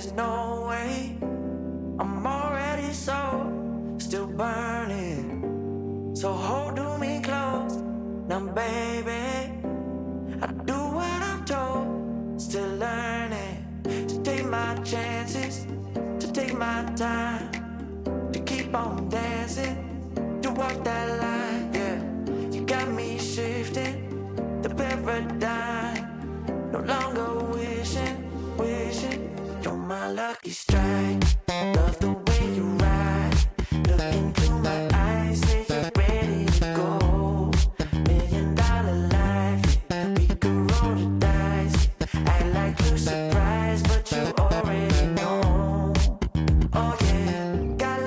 there's no way. I'm already so still burning. So hold me close now, baby. I do what I'm told, still learning to take my chances, to take my time, to keep on dancing, to walk that line, yeah. You got me shifting the paradigm, no longer wishing, you're my lucky strike. Love the way you ride, look into my eyes, say you're ready to go. $1,000,000 life, yeah. We could roll the dice, act like you're surprised, but you already know. Oh yeah, got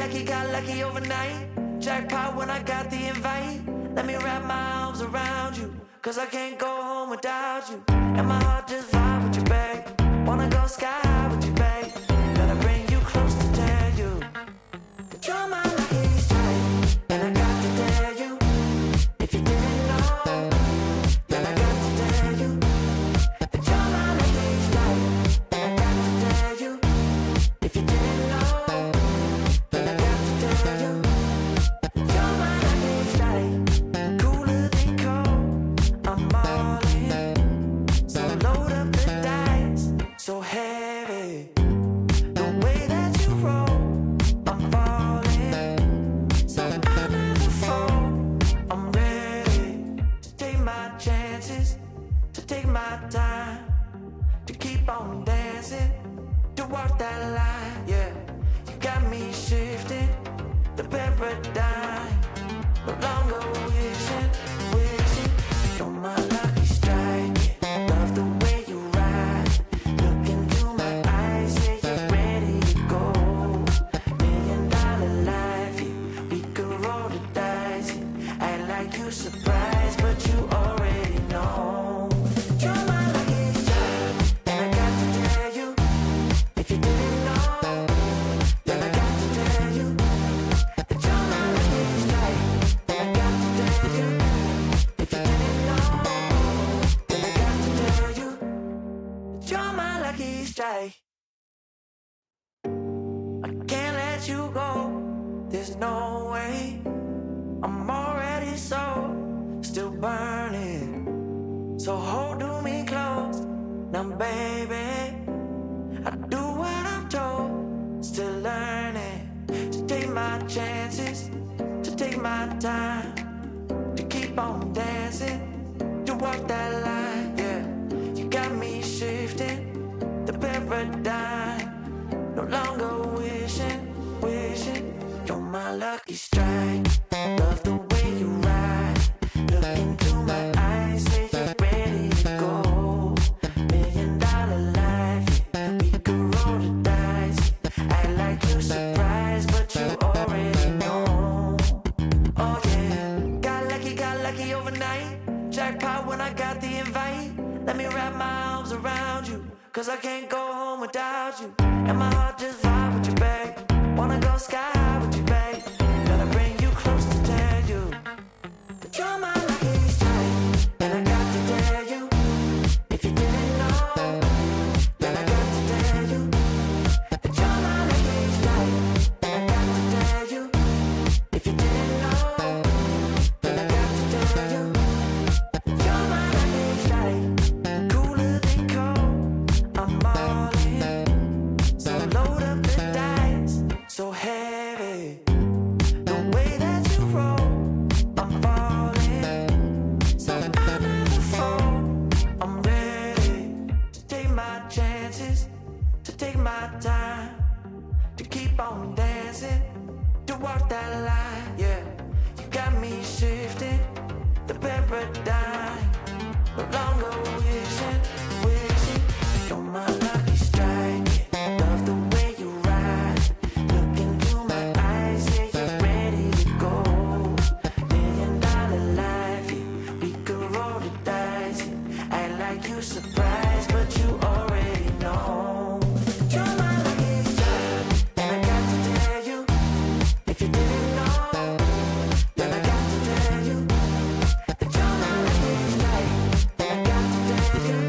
lucky overnight. Jackpot when I got the invite. Let me wrap my arms around you, cause I can't go home without you. And my heart just vibe with you, babe. Wanna go sky high with you, babe. Gotta bring you close to tell you that you're my lucky strike. And I got to tell you, if you didn't know, then I got to tell you that you're my lucky strike. And I got to tell you, if you didn't know, then I got to tell you that you're my lucky strike. Cooler than cold, I'm all in. So load up the dice, so heavy. The way that you roll, I'm falling. So I never fall, I'm ready to take my chances, to take my time, to keep on dancing, to walk that line, yeah. You got me shifting the paradigm, no longer wishing, you're my lucky strike, yeah. Love the way you ride, look into my eyes, say you're ready to go. $1,000,000 life, yeah. We could roll the dice, yeah. Act like you surprised, but you already know. You're my lucky strike, and I got to tell you, if you didn't know, then I got to tell you that you're my lucky strike. And I got to tell you, if you didn't know, then I got to tell you that you're my lucky strike. I can't let you go, there's no way. I'm already so still burning. So hold me close now, baby. I do what I'm told, still learning to take my chances, to take my time, to keep on dancing, to walk that line, yeah. You got me shifting the paradigm, no longer wishing, you're my lucky strike. Love the way you ride, look into my eyes, say you're ready to go. $1,000,000 life, yeah. We could roll the dice, act like you're surprised, but you already know. Oh yeah, got lucky overnight. Jackpot when I got the invite. Let me wrap my arms around you, cause I can't go home without you. And my heart just vibe with you, babe. Wanna go sky high with you, babe. Gotta bring you close to tell you that you're my lucky strike. And I got to tell you, if you didn't know, then I got to tell you that you're my lucky strike. And I got to tell you, if you didn't know, then I got to tell you that you're my lucky strike. Cooler than cold, I'm all in. So load up the dice, so heavy. The way that you roll, I'm falling. So I never fall, I'm ready to take my chances, to take my time, to keep on dancing, to walk that line, yeah. You got me shifting the paradigm, no longer wishing, you're my lucky strike, yeah. Love the way you ride, look into my eyes, say you're ready to go. $1,000,000 life, yeah. We could roll the dice, yeah. Act like you surprised, but you already know. You're my lucky strike, and I got to tell you, if you didn't know, then I got to tell you that you're my lucky strike. And I got to tell you,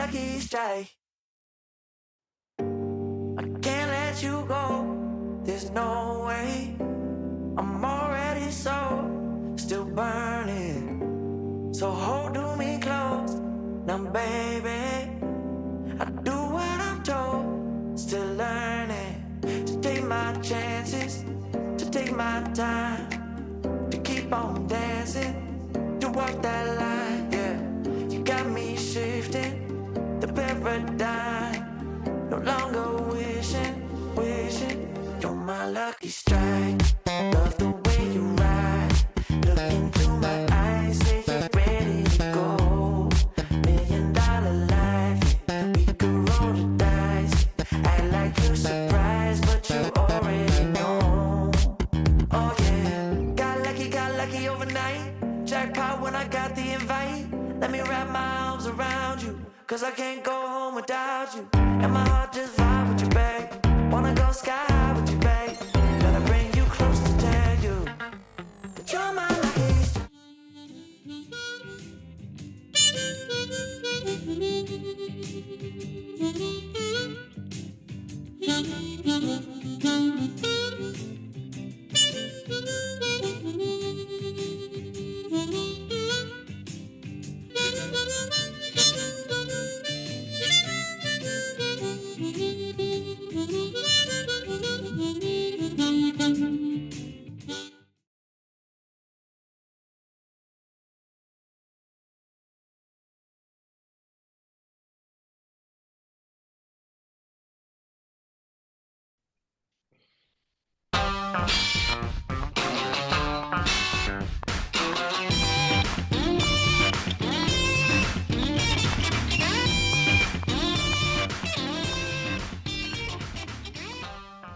lucky strike. I can't let you go, there's no way. I'm already still burning. So hold to me close, now baby. I do what I'm told, still learning. To take my chances, to take my time. To keep on dancing, to walk that line, yeah. You got me shifting, the paradigm. No longer wishing, you're my lucky strike. Love the way you ride, look into my eyes, say you're ready to go. $1,000,000 life, yeah. We could roll the dice, act like you're surprised, but you already know. Oh yeah, got lucky overnight. Jackpot when I got the invite. Let me wrap my arms around you, cause I can't go home without you. And my heart just vibe with you, babe. Wanna go sky high with you, babe. Gotta bring you close to tell you that you're my lucky.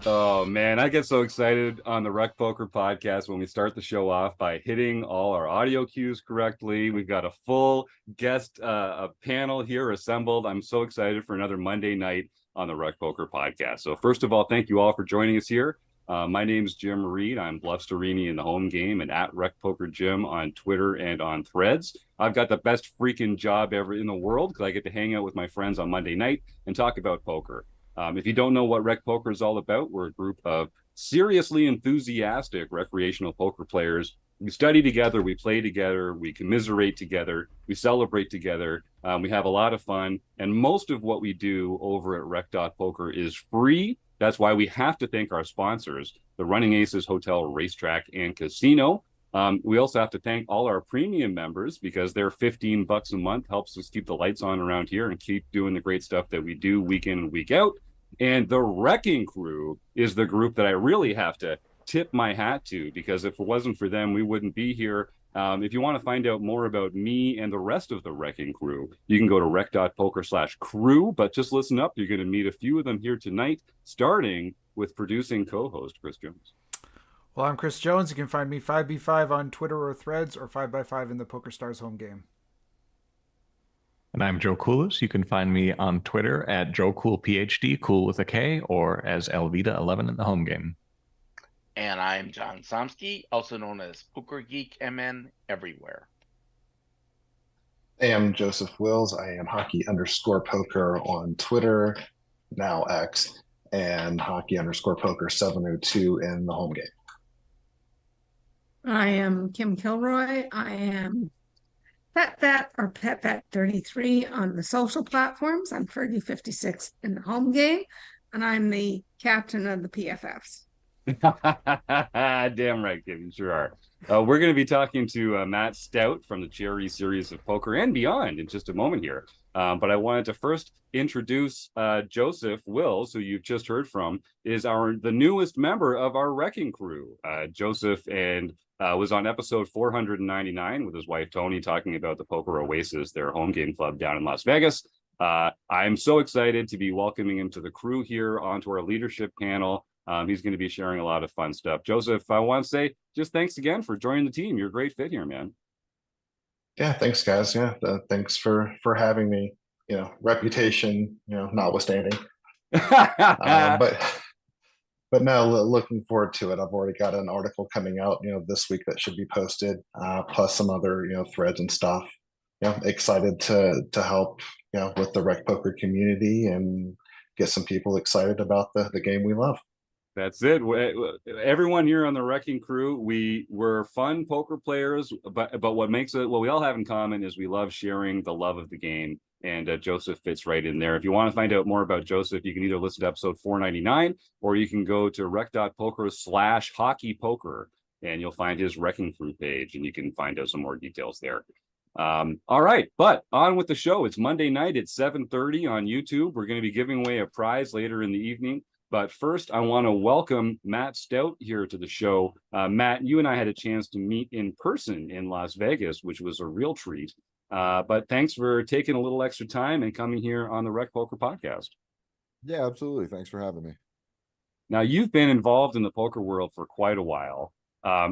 Oh man, I get so excited on the RecPoker podcast when we start the show off by hitting all our audio cues correctly. We've got a full guest panel here assembled. I'm so excited for another Monday night on the RecPoker podcast. So first of all, thank you all for joining us here. My name's Jim Reed. I'm Bluffsterini in the home game and at RecPoker Jim on Twitter and on Threads. I've got the best freaking job ever in the world because I get to hang out with my friends on Monday night and talk about poker. If you don't know what RecPoker is all about, we're a group of seriously enthusiastic recreational poker players. We study together, we play together, we commiserate together, we celebrate together. We have a lot of fun. And most of what we do over at Rec.Poker is free. That's why we have to thank our sponsors, the Running Aces Hotel, Racetrack, and Casino. We also have to thank all our premium members because their $15 a month helps us keep the lights on around here and keep doing the great stuff that we do week in and week out. And the Wrecking Crew is the group that I really have to tip my hat to, because if it wasn't for them, we wouldn't be here. If you want to find out more about me and the rest of the Wrecking Crew, you can go to rec.poker/crew, but just listen up. You're going to meet a few of them here tonight, starting with producing co-host Chris Jones. Well, I'm Chris Jones. You can find me 5B5 on Twitter or Threads, or 5x5 in the PokerStars home game. And I'm Joe Coolis. You can find me on Twitter at JoeCoolPhD, cool with a K, or as Elvita11 in the home game. And I'm John Somsky, also known as Poker Geek MN everywhere. Hey, I'm Joseph Wills. I am hockey_poker on Twitter, now X, and hockey_poker 702 in the home game. I am Kim Kilroy. I am PetFat33 on the social platforms. I'm Fergie56 in the home game, and I'm the captain of the PFFs. Damn right, Kim, you sure are. We're going to be talking to Matt Stout from the Cherry Series of Poker and beyond in just a moment here. But I wanted to first introduce Joseph Wills, who you've just heard from, is the newest member of our Wrecking Crew. Joseph was on episode 499 with his wife Tony talking about the Poker Oasis, their home game club down in Las Vegas. I'm so excited to be welcoming him to the crew here onto our leadership panel. He's going to be sharing a lot of fun stuff. Joseph, I want to say just thanks again for joining the team. You're a great fit here, man. Yeah, thanks, guys. Yeah, thanks for having me. Reputation, notwithstanding. But no, looking forward to it. I've already got an article coming out, this week that should be posted, plus some other, threads and stuff. Excited to help, with the Rec Poker community and get some people excited about the game we love. That's it. Everyone here on the Wrecking Crew, we're fun poker players, but what makes it, what we all have in common is we love sharing the love of the game. And Joseph fits right in there. If you want to find out more about Joseph, you can either listen to episode 499 or you can go to rec.poker/hockeypoker and you'll find his Wrecking Crew page and you can find out some more details there. All right, but on with the show. It's Monday night at 7:30 on YouTube. We're going to be giving away a prize later in the evening. But first, I want to welcome Matt Stout here to the show. Matt, you and I had a chance to meet in person in Las Vegas, which was a real treat. But thanks for taking a little extra time and coming here on the Rec Poker podcast. Yeah, absolutely. Thanks for having me. Now, you've been involved in the poker world for quite a while.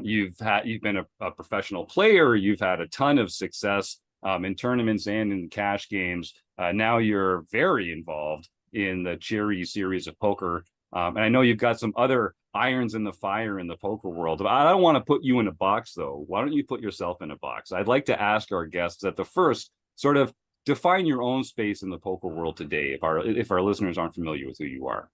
You've been a professional player. You've had a ton of success in tournaments and in cash games. Now you're very involved in the charity series of poker. And I know you've got some other irons in the fire in the poker world. I don't want to put you in a box, though. Why don't you put yourself in a box? I'd like to ask our guests at the first, sort of define your own space in the poker world today, if our listeners aren't familiar with who you are.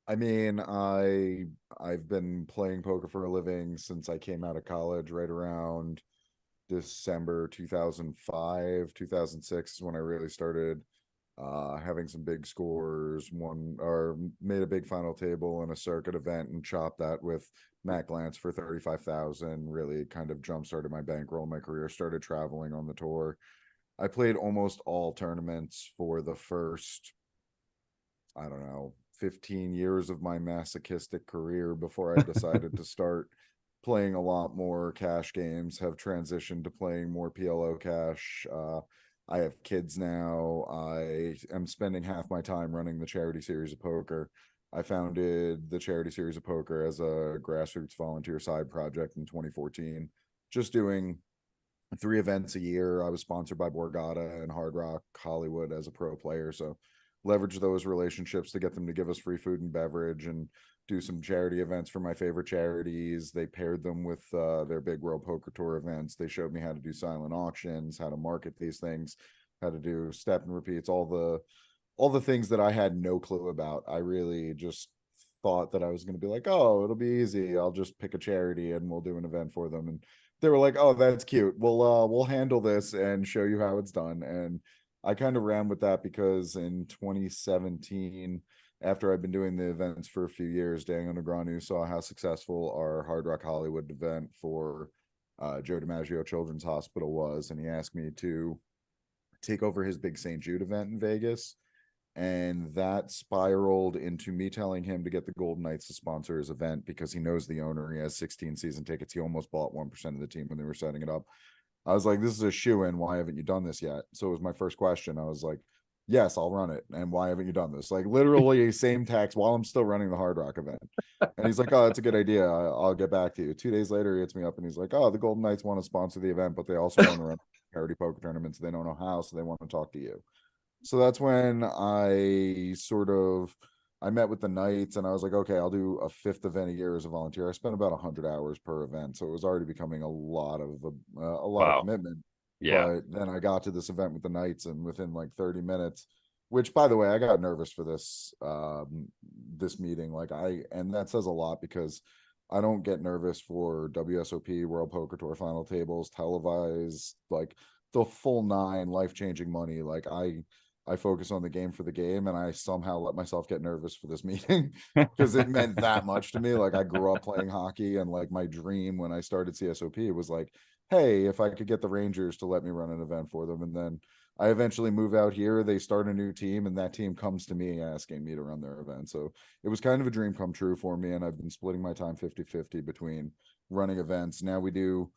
I mean, I've been playing poker for a living since I came out of college, right around December 2005, 2006 is when I really started having some big scores, made a big final table in a circuit event and chopped that with Matt Glantz for 35,000. Really kind of jump started my bankroll. My career started traveling on the tour. I played almost all tournaments for the first, I don't know, 15 years of my masochistic career before I decided to start playing a lot more cash games, have transitioned to playing more PLO cash. I have kids now. I am spending half my time running the charity series of poker. I founded the charity series of poker as a grassroots volunteer side project in 2014, just doing 3 events a year. I was sponsored by Borgata and Hard Rock Hollywood as a pro player. So leverage those relationships to get them to give us free food and beverage and do some charity events for my favorite charities. They paired them with their big World Poker Tour events. They showed me how to do silent auctions, how to market these things, how to do step and repeats, all the things that I had no clue about. I really just thought that I was going to be like, oh, it'll be easy. I'll just pick a charity and we'll do an event for them. And they were like, oh, that's cute. We'll handle this and show you how it's done. And I kind of ran with that because in 2017, after I'd been doing the events for a few years, Daniel Negreanu saw how successful our Hard Rock Hollywood event for Joe DiMaggio Children's Hospital was. And he asked me to take over his big St. Jude event in Vegas. And that spiraled into me telling him to get the Golden Knights to sponsor his event because he knows the owner. He has 16 season tickets. He almost bought 1% of the team when they were setting it up. I was like, this is a shoe-in. Why haven't you done this yet? So it was my first question. I was like, yes, I'll run it. And why haven't you done this? Like literally same text while I'm still running the Hard Rock event. And he's like, oh, that's a good idea. I'll get back to you. 2 days later, he hits me up and he's like, oh, the Golden Knights want to sponsor the event, but they also want to run charity poker tournaments. They don't know how, so they want to talk to you. So that's when I met with the Knights and I was like, okay, I'll do a 5th event a year as a volunteer. I spent about 100 hours per event. So it was already becoming a lot of commitment. Yeah. But then I got to this event with the Knights and within like 30 minutes, which by the way, I got nervous for this meeting. And that says a lot because I don't get nervous for WSOP, World Poker Tour final tables, televised, like the full 9, life-changing money. Like I focus on the game for the game, and I somehow let myself get nervous for this meeting because it meant that much to me. Like I grew up playing hockey, and like my dream when I started CSOP was like, hey, if I could get the Rangers to let me run an event for them. And then I eventually move out here, they start a new team, and that team comes to me asking me to run their event. So it was kind of a dream come true for me, and I've been splitting my time 50-50 between running events. Now we do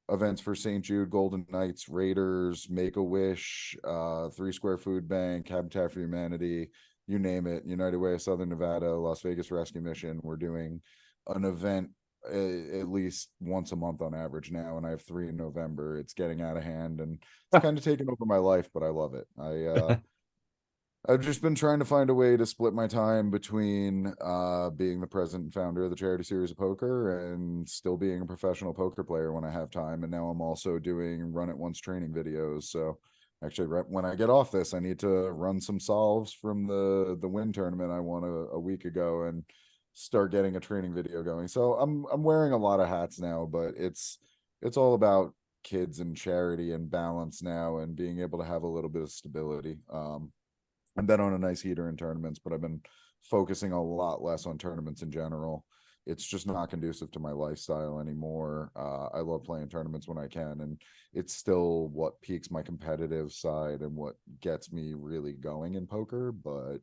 events for St. Jude, Golden Knights, Raiders, Make-A-Wish, 3 Square Food Bank, Habitat for Humanity, you name it, United Way of Southern Nevada, Las Vegas Rescue Mission. We're doing an event at least once a month on average now, and I have 3 in November. It's getting out of hand, and it's kind of taken over my life, but I love it. I've just been trying to find a way to split my time between being the president and founder of the charity series of poker and still being a professional poker player when I have time. And now I'm also doing run it once training videos. So actually, right when I get off this, I need to run some solves from the win tournament I won a week ago and start getting a training video going. So I'm wearing a lot of hats now, but it's all about kids and charity and balance now, and being able to have a little bit of stability. I've been on a nice heater in tournaments, but I've been focusing a lot less on tournaments in general. It's just not conducive to my lifestyle anymore. I love playing tournaments when I can, and it's still what piques my competitive side and what gets me really going in poker. But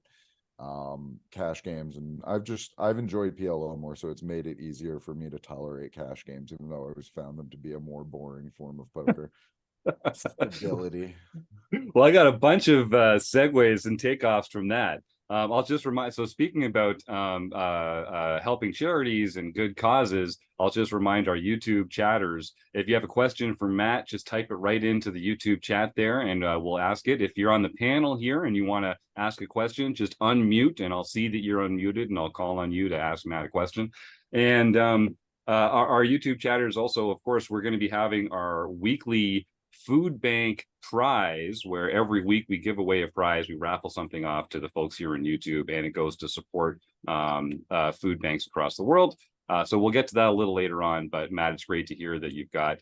cash games, and I've enjoyed PLO more, so it's made it easier for me to tolerate cash games, even though I always found them to be a more boring form of poker. Stability. Well, I got a bunch of segues and takeoffs from that. I'll just remind. So, speaking about helping charities and good causes, I'll just remind our YouTube chatters, if you have a question for Matt, just type it right into the YouTube chat there, and we'll ask it. If you're on the panel here and you want to ask a question, just unmute, and I'll see that you're unmuted, and I'll call on you to ask Matt a question. And our YouTube chatters also, of course, we're going to be having our weekly food bank prize, where every week we give away a prize. We raffle something off to the folks here on YouTube, and it goes to support food banks across the world. So we'll get to that a little later on. But Matt, it's great to hear that you've got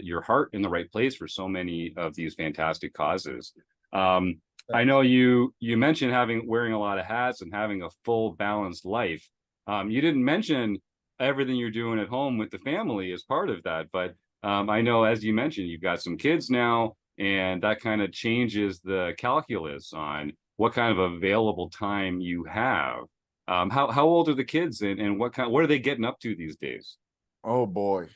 your heart in the right place for so many of these fantastic causes. I know you mentioned wearing a lot of hats and having a full balanced life. You didn't mention everything you're doing at home with the family as part of that, but I know, as you mentioned, you've got some kids now, and that kind of changes the calculus on what kind of available time you have. How old are the kids, and what are they getting up to these days? Oh boy.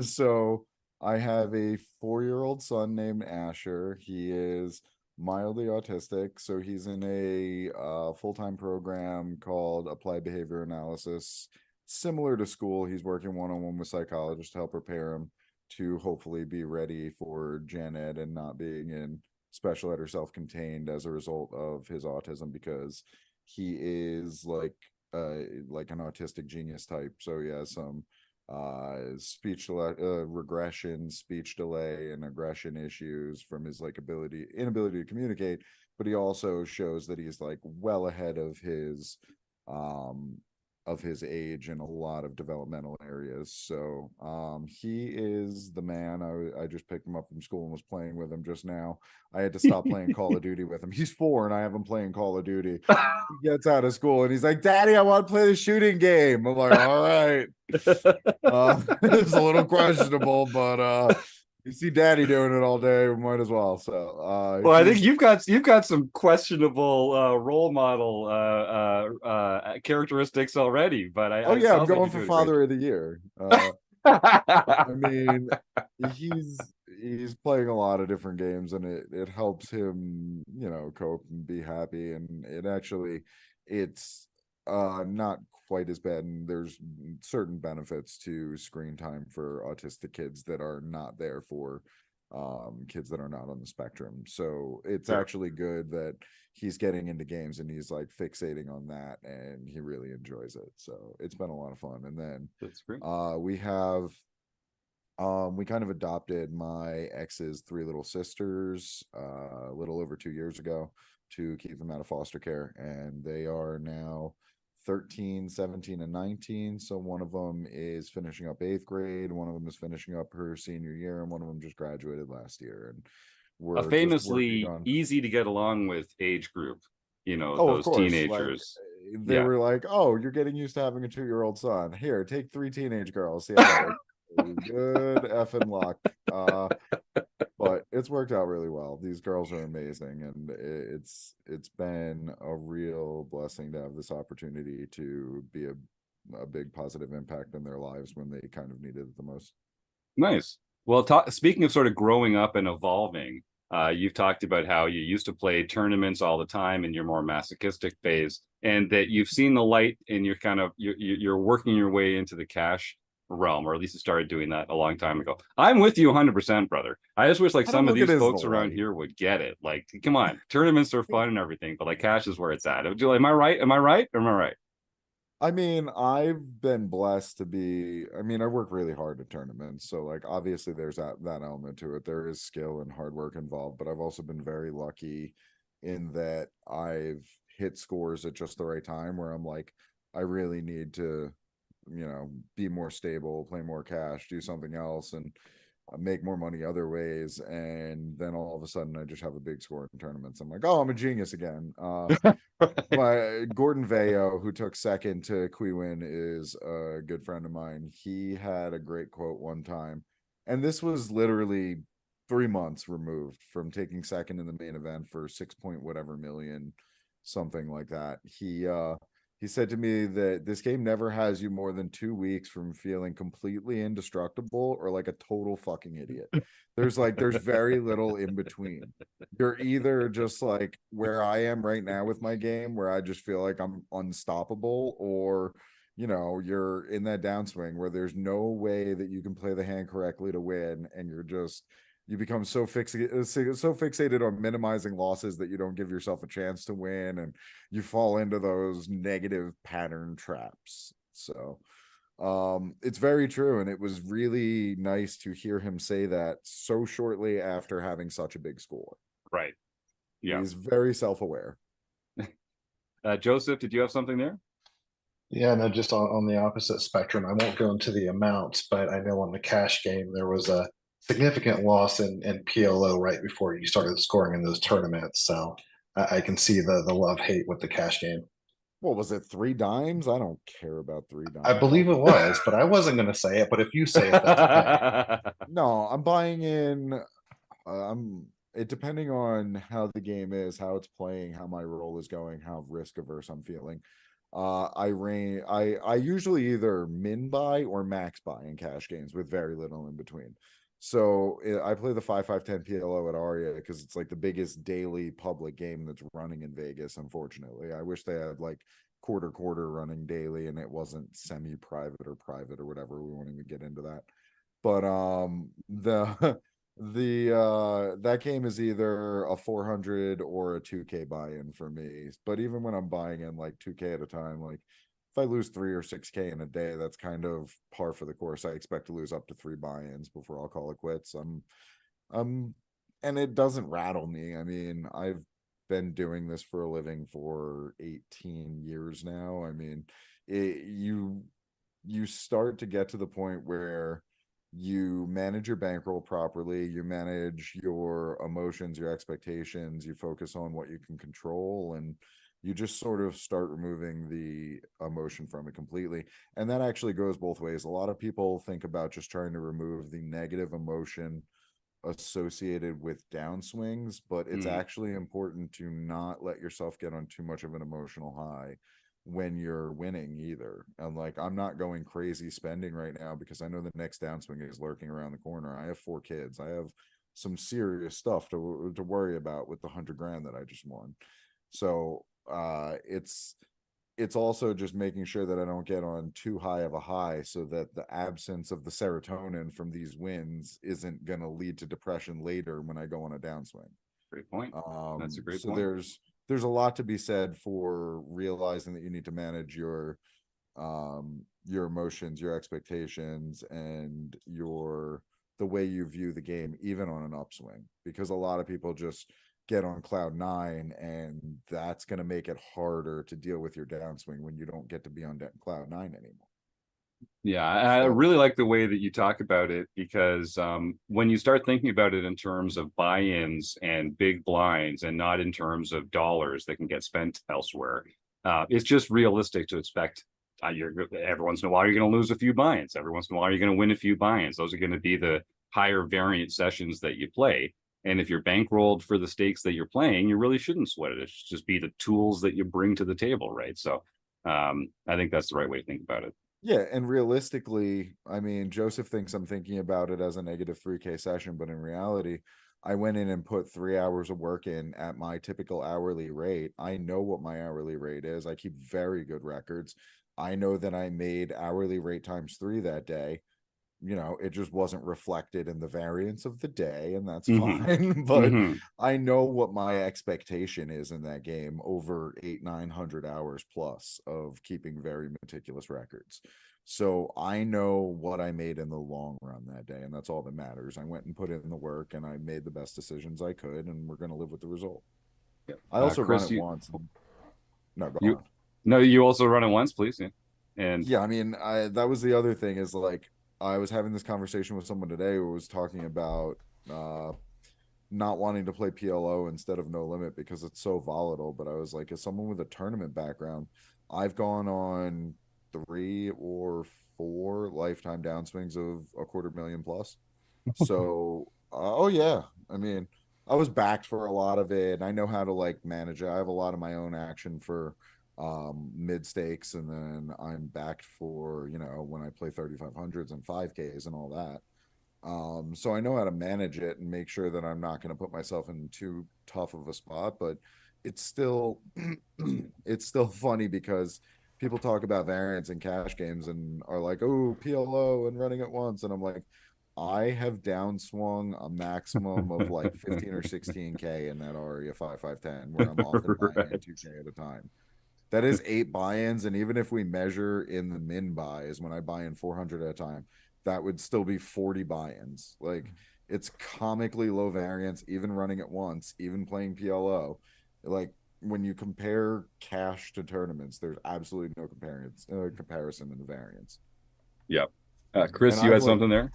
So I have a 4-year-old son named Asher. He is mildly autistic, so he's in a full-time program called Applied Behavior Analysis. Similar to school, he's working one-on-one with psychologists to help prepare him to hopefully be ready for gen ed and not being in special ed or self-contained as a result of his autism, because he is like an autistic genius type. So he has some speech regression, speech delay, and aggression issues from his inability to communicate. But he also shows that he's like well ahead of his age in a lot of developmental areas. So he is the man. I just picked him up from school and was playing with him just now. I had to stop playing Call of Duty with him. He's 4 and I have him playing Call of Duty. He gets out of school and he's like, "Daddy, I want to play the shooting game." I'm like, "All right." It's a little questionable, but you see Daddy doing it all day, we might as well. So well, I think you've got some questionable role model characteristics already, but I'm going for Father of the Year. I mean, he's playing a lot of different games, and it helps him, cope and be happy. And it's not quite as bad, and there's certain benefits to screen time for autistic kids that are not there for kids that are not on the spectrum. So it's actually good that he's getting into games and he's like fixating on that, and he really enjoys it. So it's been a lot of fun. And then that's great. We kind of adopted my ex's 3 little sisters a little over 2 years ago to keep them out of foster care, and they are now 13, 17, and 19. So one of them is finishing up 8th grade, one of them is finishing up her senior year, and one of them just graduated last year. And we're a famously easy to get along with age group, those teenagers. Like, they were like, "Oh, you're getting used to having a 2-year-old son. Here, take 3 teenage girls." Yeah, good effing luck. But it's worked out really well. These girls are amazing, and it's been a real blessing to have this opportunity to be a big positive impact in their lives when they kind of needed it the most. Nice. Well, speaking of sort of growing up and evolving, you've talked about how you used to play tournaments all the time in your more masochistic phase, and that you've seen the light, and you're working your way into the cash realm, or at least you started doing that a long time ago. I'm with you 100%, brother. I just wish some of these folks around here would get it. Like, come on, tournaments are fun and everything, but like cash is where it's at. Am I right? I mean, I've been blessed to be, I mean, I work really hard at tournaments. So like obviously there's that element to it. There is skill and hard work involved, but I've also been very lucky in that I've hit scores at just the right time where I'm like, I really need to, be more stable, play more cash, do something else, and make more money other ways. And then all of a sudden I just have a big score in tournaments. I'm like, oh, I'm a genius again. My Gordon Vayo, who took second to Quewin, is a good friend of mine. He had a great quote one time, and this was literally 3 months removed from taking second in the main event for 6 point whatever million, something like that. He said to me that this game never has you more than 2 weeks from feeling completely indestructible or like a total fucking idiot. There's very little in between. You're either just like where I am right now with my game, where I just feel like I'm unstoppable, or you're in that downswing where there's no way that you can play the hand correctly to win, and you become so fixated on minimizing losses that you don't give yourself a chance to win, and you fall into those negative pattern traps. So it's very true, and it was really nice to hear him say that so shortly after having such a big score. Right. Yeah. He's very self-aware. Joseph, did you have something there? Yeah, no, just on the opposite spectrum. I won't go into the amounts, but I know on the cash game there was a significant loss in PLO right before you started scoring in those tournaments. So I can see the love-hate with the cash game. What was it, 3 dimes? I don't care about 3 dimes. I believe it was, but I wasn't going to say it. But if you say it, that's okay. No, I'm buying in. It depending on how the game is, how it's playing, how my roll is going, how risk averse I'm feeling. I usually either min buy or max buy in cash games with very little in between. So I play the 5-5-10 PLO at Aria because it's like the biggest daily public game that's running in Vegas. Unfortunately, I wish they had like quarter running daily and it wasn't semi-private or private or whatever. We won't even get into that. But the that game is either a 400 or a 2K buy-in for me. But even when I'm buying in like 2K at a time, like if I lose 3 or 6K in a day, that's kind of par for the course. I expect to lose up to 3 buy-ins before I'll call it quits. And it doesn't rattle me. I mean, I've been doing this for a living for 18 years now. I mean, you start to get to the point where you manage your bankroll properly, you manage your emotions, your expectations, you focus on what you can control, and you just sort of start removing the emotion from it completely. And that actually goes both ways. A lot of people think about just trying to remove the negative emotion associated with downswings, but it's actually important to not let yourself get on too much of an emotional high when you're winning either. And like, I'm not going crazy spending right now because I know the next downswing is lurking around the corner. I have 4 kids. I have some serious stuff to worry about with the 100 grand that I just won. So it's also just making sure that I don't get on too high of a high so that the absence of the serotonin from these wins isn't going to lead to depression later when I go on a downswing. Great point. That's a great so point. There's a lot to be said for realizing that you need to manage your emotions, your expectations, and the way you view the game, even on an upswing, because a lot of people just get on cloud 9, and that's going to make it harder to deal with your downswing when you don't get to be on cloud 9 anymore. Yeah, I really like the way that you talk about it, because when you start thinking about it in terms of buy-ins and big blinds and not in terms of dollars that can get spent elsewhere, it's just realistic to expect every once in a while you're going to lose a few buy-ins. Every once in a while you're going to win a few buy-ins. Those are going to be the higher variant sessions that you play. And if you're bankrolled for the stakes that you're playing, you really shouldn't sweat it. It should just be the tools that you bring to the table, right? So I think that's the right way to think about it. Yeah, and realistically, I mean, Joseph thinks I'm thinking about it as a negative 3K session, but in reality, I went in and put 3 hours of work in at my typical hourly rate. I know what my hourly rate is. I keep very good records. I know that I made hourly rate times 3 that day. it just wasn't reflected in the variance of the day, and that's Mhm. fine. But Mhm. I know what my expectation is in that game over 800-900 hours plus of keeping very meticulous records. So I know what I made in the long run that day, and that's all that matters. I went and put in the work, and I made the best decisions I could, and we're going to live with the result. I also run Chris, it once. No, go you on. no, you also run it once, please. Yeah. And Yeah, I mean, that was the other thing is like I was having this conversation with someone today who was talking about not wanting to play PLO instead of No Limit because it's so volatile. But I was like, as someone with a tournament background, I've gone on 3 or 4 lifetime downswings of a 250,000 plus. So, oh yeah, I mean, I was backed for a lot of it, and I know how to like manage it. I have a lot of my own action for mid stakes, and then I'm backed for when I play 3500s and 5Ks and all that. So I know how to manage it and make sure that I'm not going to put myself in too tough of a spot. But it's still it's still funny because people talk about variance in cash games and are like, oh, PLO and running at once, and I'm like, I have downswung a maximum of like 15 or 16K in that Aria 5510 where I'm often buying in right. 2K at a time. That is 8 buy-ins, and even if we measure in the min buys, when I buy in 400 at a time, that would still be 40 buy-ins. Like, it's comically low variance, even running at once, even playing PLO. Like, when you compare cash to tournaments, there's absolutely no comparison in the variance. Yeah. And Chris, you I've had like, something there?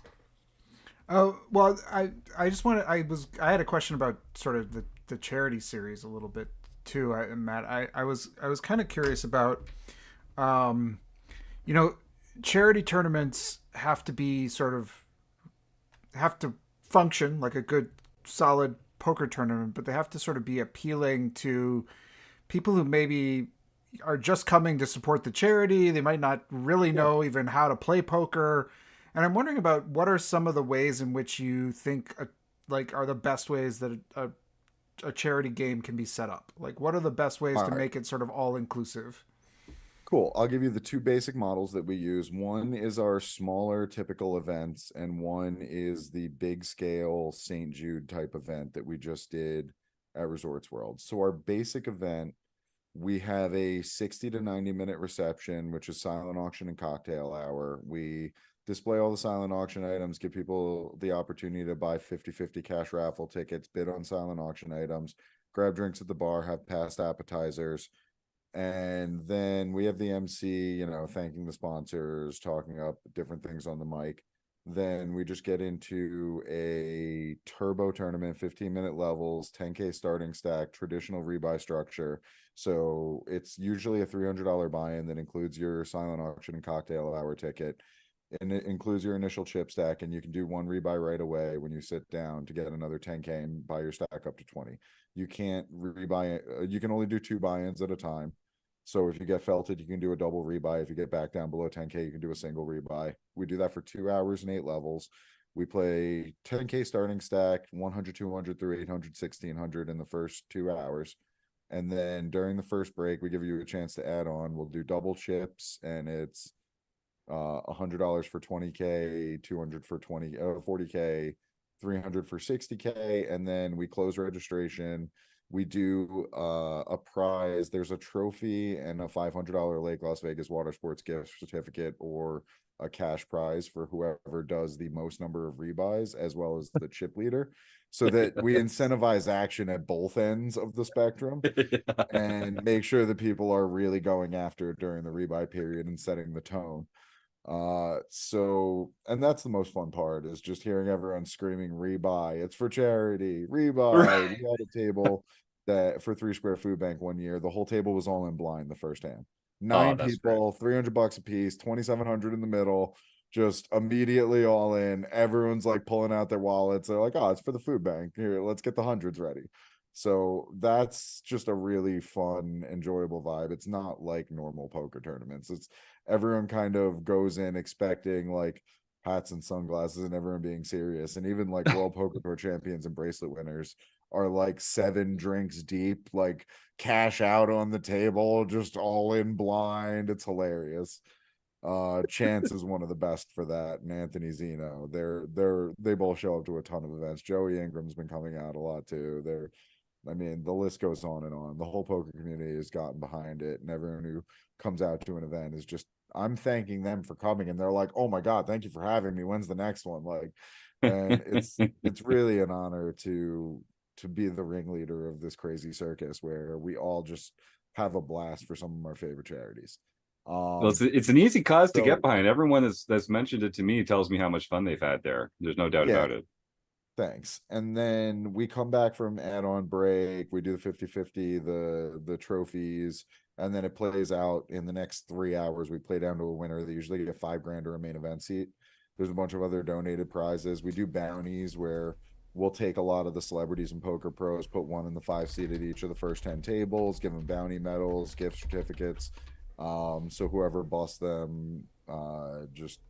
Oh well, I just wanted I had a question about sort of the charity series a little bit too, Matt. I was kind of curious about, um, you know, charity tournaments have to be sort of have to function like a good solid poker tournament, but they have to sort of be appealing to people who maybe are just coming to support the charity. They might not really yeah, know even how to play poker. And I'm wondering about what are some of the ways in which you think like are the best ways that a charity game can be set up? Like what are the best ways all to right. make it sort of all inclusive? Cool. I'll give you the two basic models that we use. One is our smaller typical events, and one is the big scale St. Jude type event that we just did at Resorts World. So, our basic event, we have a 60 to 90-minute reception, which is silent auction and cocktail hour. We display all the silent auction items, give people the opportunity to buy 50/50 cash raffle tickets, bid on silent auction items, grab drinks at the bar, have past appetizers, and then we have the MC, thanking the sponsors, talking up different things on the mic. Then we just get into a turbo tournament, 15-minute levels, 10K starting stack, traditional rebuy structure. So it's usually a $300 buy-in that includes your silent auction and cocktail hour ticket, and it includes your initial chip stack, and you can do one rebuy right away when you sit down to get another 10K and buy your stack up to 20. You can't rebuy it. You can only do 2 buy-ins at a time. So if you get felted, you can do a double rebuy. If you get back down below 10K, you can do a single rebuy. We do that for 2 hours and 8 levels. We play 10K starting stack, 100, 200 through 800, 1600 in the first 2 hours. And then during the first break, we give you a chance to add on. We'll do double chips, and it's $100 for 20K, 200 for 40K, 300 for 60K, and then we close registration. We do a prize. There's a trophy and a $500 Lake Las Vegas Water Sports gift certificate, or a cash prize for whoever does the most number of rebuys, as well as the chip leader, so that we incentivize action at both ends of the spectrum and make sure that people are really going after it during the rebuy period and setting the tone. So, and that's the most fun part, is just hearing everyone screaming rebuy, it's for charity, rebuy. We had a table that for 3 Square Food Bank one year, the whole table was all in blind the first hand. Oh, 9 that's great. people, $300 a piece, 2,700 in the middle, just immediately all in. Everyone's like pulling out their wallets. They're like, oh, it's for the food bank. Here, let's get the hundreds ready. So that's just a really fun, enjoyable vibe. It's not like normal poker tournaments. It's everyone kind of goes in expecting like hats and sunglasses and everyone being serious. And even like World Poker Tour champions and bracelet winners are like 7 drinks deep, like cash out on the table, just all in blind. It's hilarious. Chance is one of the best for that, and Anthony Zeno. They both show up to a ton of events. Joey Ingram's been coming out a lot too. I mean, the list goes on and on. The whole poker community has gotten behind it, and everyone who comes out to an event is just, I'm thanking them for coming, and they're like, "Oh my god, thank you for having me. When's the next one?" Like, and it's really an honor to be the ringleader of this crazy circus where we all just have a blast for some of our favorite charities. Well, it's an easy cause to so- get behind. Everyone that's mentioned it to me tells me how much fun they've had there. There's no doubt Yeah. about it. Thanks. And then we come back from add-on break. We do the 50-50, the trophies, and then it plays out in the next 3 hours. We play down to a winner. They usually get $5,000 or a main event seat. There's a bunch of other donated prizes. We do bounties where we'll take a lot of the celebrities and poker pros, put one in the 5 seat at each of the first 10 tables, give them bounty medals, gift certificates. So whoever busts them just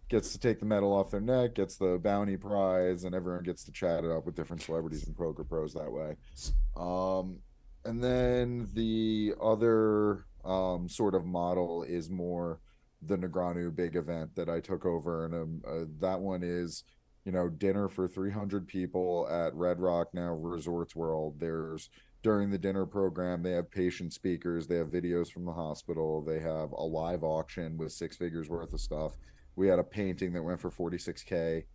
gets to take the medal off their neck, gets the bounty prize, and everyone gets to chat it up with different celebrities and poker pros that way. And then the other sort of model is more the Negreanu big event that I took over, and that one is, dinner for 300 people at Red Rock, now Resorts World. During the dinner program, they have patient speakers, they have videos from the hospital, they have a live auction with 6 figures worth of stuff. We had a painting that went for 46K.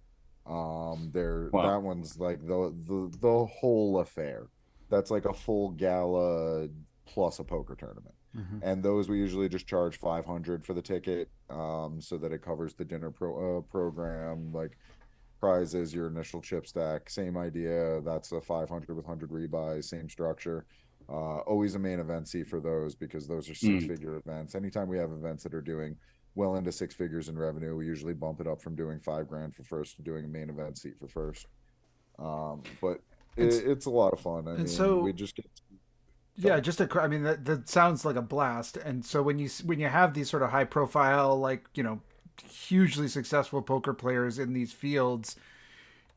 That one's like the whole affair. That's like a full gala plus a poker tournament. And those we usually just charge $500 for the ticket, so that it covers the dinner program, like prizes, your initial chip stack, same idea. That's a 500 with 100 rebuys, same structure. Always a main event seat for those, because those are 6-figure events. Anytime we have events that are doing well into 6 figures in revenue, we usually bump it up from doing $5,000 for first to doing a main event seat for first. But it's a lot of fun. I mean, so we just get I mean, that sounds like a blast. And so when you have these sort of high profile, like, hugely successful poker players in these fields,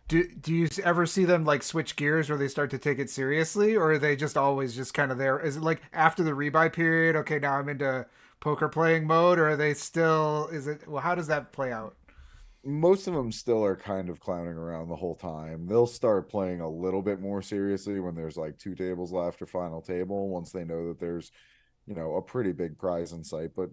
do you ever see them like switch gears where they start to take it seriously, or are they just always just kind of there? Is it like after the rebuy period, okay, now I'm into poker playing mode, or are they still, how does that play out? Most of them still are kind of clowning around the whole time. They'll start playing a little bit more seriously when there's like 2 tables left or final table, once they know that there's, a pretty big prize in sight. But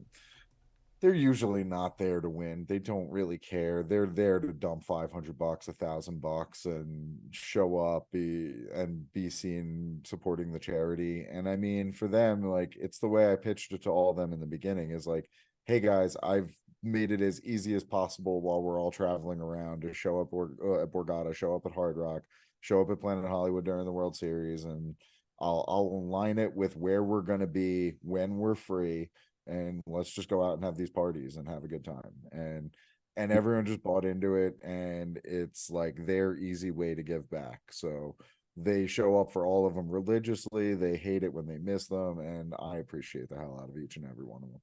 they're usually not there to win. They don't really care. They're there to dump $500, $1,000, and show up, be seen supporting the charity. And I mean, for them, like, it's the way I pitched it to all of them in the beginning, is like, hey guys, I've made it as easy as possible while we're all traveling around to show up at Borgata, show up at Hard Rock, show up at Planet Hollywood during the World Series, and I'll align it with where we're going to be when we're free, and let's just go out and have these parties and have a good time. And everyone just bought into it, and it's like their easy way to give back. So they show up for all of them religiously. They hate it when they miss them, and I appreciate the hell out of each and every one of them.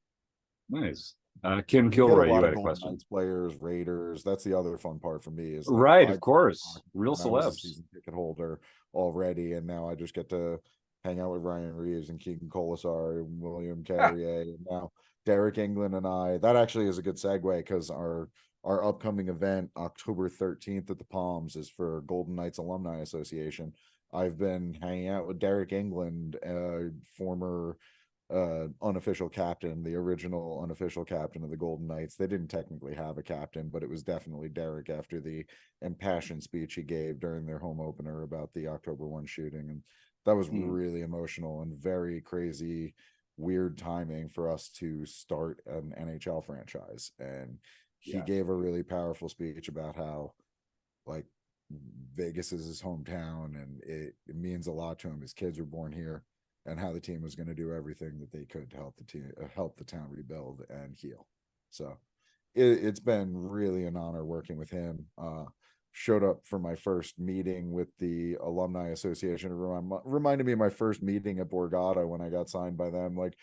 Nice. Kim Kilroy, you had a Golden question. Knights players, Raiders. That's the other fun part for me, is Right, of course. Real I was a celebs. season ticket holder already, and now I just get to hang out with Ryan Reeves and Keegan Colasar and William Carrier, and now Derek England and I. That actually is a good segue, because our upcoming event, October 13th at the Palms, is for Golden Knights Alumni Association. I've been hanging out with Derek England, former unofficial captain, the original unofficial captain of the Golden Knights. They didn't technically have a captain, but it was definitely Derek after the impassioned speech he gave during their home opener about the October 1 shooting. And that was really emotional and very crazy, weird timing for us to start an NHL franchise. And he gave a really powerful speech about how, like, Vegas is his hometown, and it means a lot to him. His kids were born here, and how the team was going to do everything that they could to help the town rebuild and heal. So it's been really an honor working with him. Showed up for my first meeting with the Alumni Association. It reminded me of my first meeting at Borgata when I got signed by them. Like,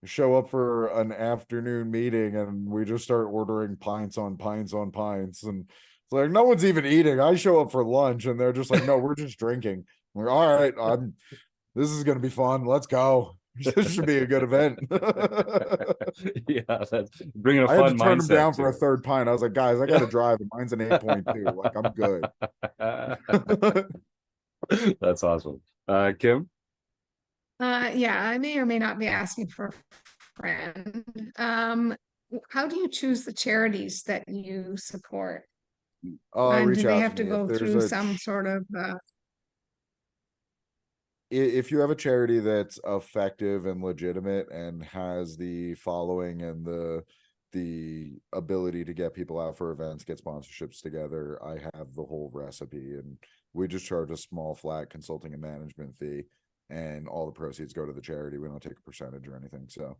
show up for an afternoon meeting, and we just start ordering pints on pints on pints, and it's like no one's even eating. I show up for lunch, and they're just like, no, we're just drinking. I'm like, all right, this is going to be fun. Let's go. This should be a good event. Yeah, that's bringing a I had to fun turn him mindset down to for a it. third pint. I was like, guys, I got to drive. And mine's an 8.2. Like, I'm good. That's awesome. Kim? Yeah, I may or may not be asking for a friend. How do you choose the charities that you support? And do Reach they out have to to me if go there's through a some sort of if you have a charity that's effective and legitimate and has the following and the ability to get people out for events, get sponsorships together, I have the whole recipe. And we just charge a small flat consulting and management fee, and all the proceeds go to the charity. We don't take a percentage or anything. So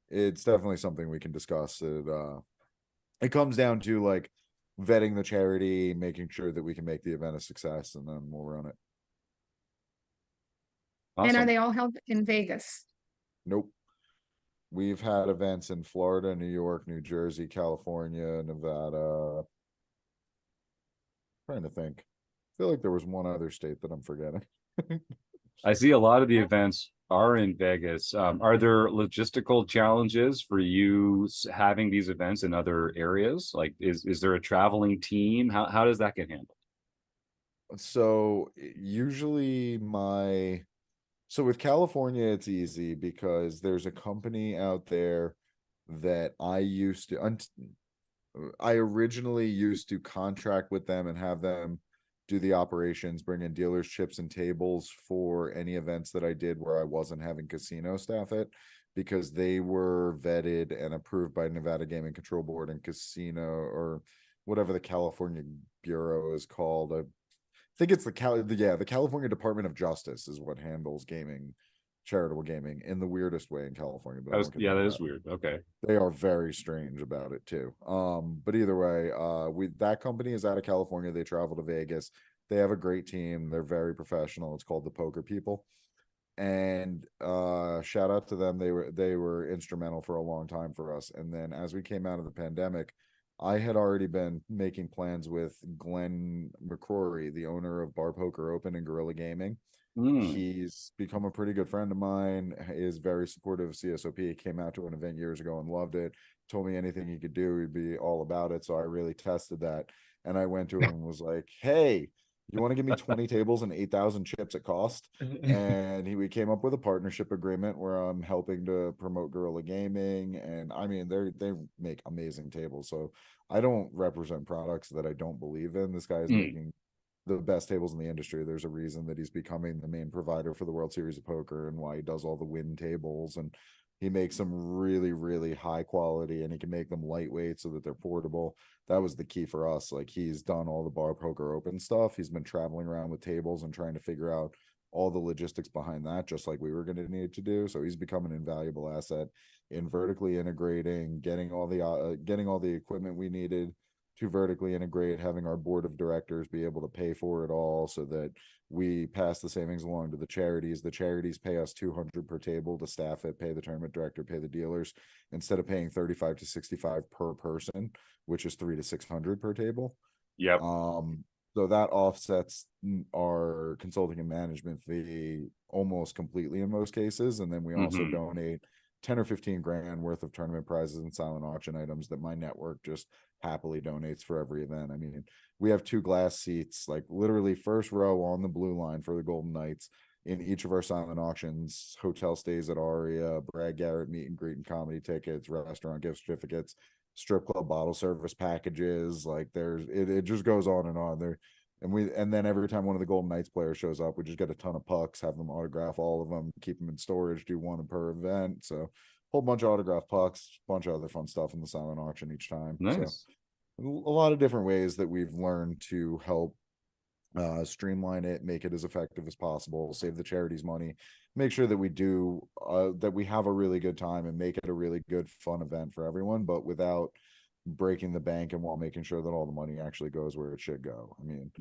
it's definitely something we can discuss. It comes down to like vetting the charity, making sure that we can make the event a success, and then we'll run it. and are Awesome. they all held in Vegas? Nope. We've had events in Florida, New York, New Jersey, California, Nevada. Trying to think. I feel like there was one other state that I'm forgetting. I see a lot of the events are in Vegas. Are there logistical challenges for you having these events in other areas? Like, is there a traveling team? How does that get handled? So usually so with California, it's easy because there's a company out there that I originally used to contract with them and have them do the operations, bring in dealers, chips, and tables for any events that I did where I wasn't having casino staff it, because they were vetted and approved by Nevada Gaming Control Board and casino, or whatever the California Bureau is called. I think it's the California Department of Justice is what handles charitable gaming in the weirdest way in California. But That is weird. Okay. they are very strange about it too. But either way, that company is out of California. They travel to Vegas. They have a great team. They're very professional. It's called the Poker People. And shout out to them. They were instrumental for a long time for us. And then as we came out of the pandemic, I had already been making plans with Glenn McCrory, the owner of Bar Poker Open and Gorilla Gaming. He's become a pretty good friend of mine, is very supportive of CSOP. Came out to an event years ago and loved it. Told me anything he could do, he'd be all about it. So I really tested that. And I went to him and was like, hey, you want to give me 20 tables and 8,000 chips at cost? And we came up with a partnership agreement where I'm helping to promote Gorilla Gaming. And I mean, they make amazing tables. So I don't represent products that I don't believe in. This guy is making the best tables in the industry. There's a reason that he's becoming the main provider for the World Series of Poker, and why he does all the win tables. And he makes them really, really high quality, and he can make them lightweight so that they're portable. That was the key for us. Like, he's done all the Bar Poker Open stuff. He's been traveling around with tables and trying to figure out all the logistics behind that, just like we were going to need to do. So he's become an invaluable asset in vertically integrating, getting all the equipment we needed to vertically integrate, having our board of directors be able to pay for it all so that we pass the savings along to the charities. The charities pay us $200 per table to staff it, pay the tournament director, pay the dealers, instead of paying $35 to $65 per person, which is $300 to $600 per table. Yep. So that offsets our consulting and management fee almost completely in most cases. And then we also donate 10 or 15 grand worth of tournament prizes and silent auction items that my network just happily donates for every event. I mean, we have 2 glass seats, like literally first row on the blue line for the Golden Knights in each of our silent auctions, hotel stays at Aria, Brad Garrett meet and greet and comedy tickets, restaurant gift certificates, strip club bottle service packages. Like it just goes on and on there. And then every time one of the Golden Knights players shows up, we just get a ton of pucks, have them autograph all of them, keep them in storage, do one per event. So whole bunch of autograph pucks, bunch of other fun stuff in the silent auction each time. Nice. So a lot of different ways that we've learned to help streamline it, make it as effective as possible, save the charities money, make sure that we have a really good time and make it a really good fun event for everyone, but without breaking the bank, and while making sure that all the money actually goes where it should go. I mean,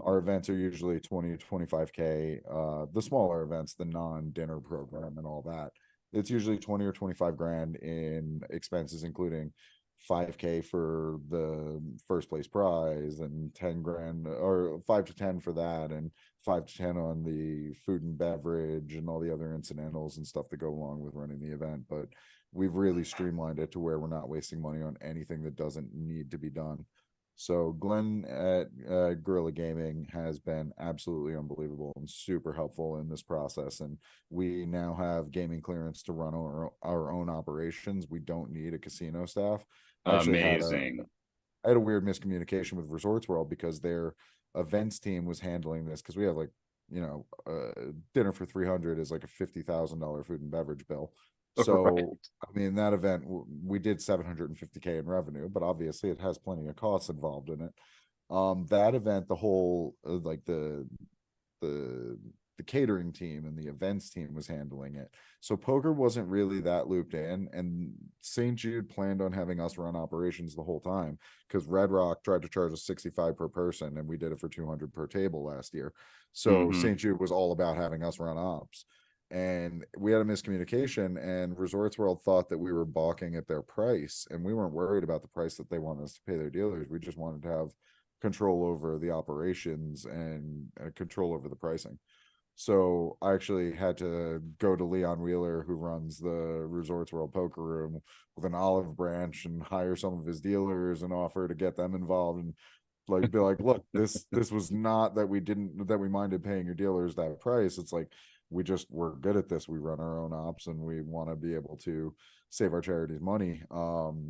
our events are usually 20 to 25K. The smaller events, the non-dinner program and all that, it's usually 20 or 25 grand in expenses, including 5K for the first place prize and 10 grand or 5 to 10 for that, and 5 to 10 on the food and beverage and all the other incidentals and stuff that go along with running the event. But we've really streamlined it to where we're not wasting money on anything that doesn't need to be done. So Glenn at Guerrilla Gaming has been absolutely unbelievable and super helpful in this process. And we now have gaming clearance to run our own operations. We don't need a casino staff. I actually Amazing. I had a weird miscommunication with Resorts World because their events team was handling this, because we have like, dinner for 300 is like a $50,000 food and beverage bill. So, Right. I mean, that event, we did 750K in revenue, but obviously it has plenty of costs involved in it. That event, the whole, like the catering team and the events team was handling it. So poker wasn't really that looped in, and St. Jude planned on having us run operations the whole time, because Red Rock tried to charge us 65 per person and we did it for 200 per table last year. So St. Jude was all about having us run ops. And we had a miscommunication, and Resorts World thought that we were balking at their price, and we weren't worried about the price that they wanted us to pay their dealers. We just wanted to have control over the operations and control over the pricing. So I actually had to go to Leon Wheeler, who runs the Resorts World Poker Room, with an olive branch and hire some of his dealers and offer to get them involved and like be like, look, this was not that we minded paying your dealers that price. It's like, we're good at this. We run our own ops and we want to be able to save our charities money.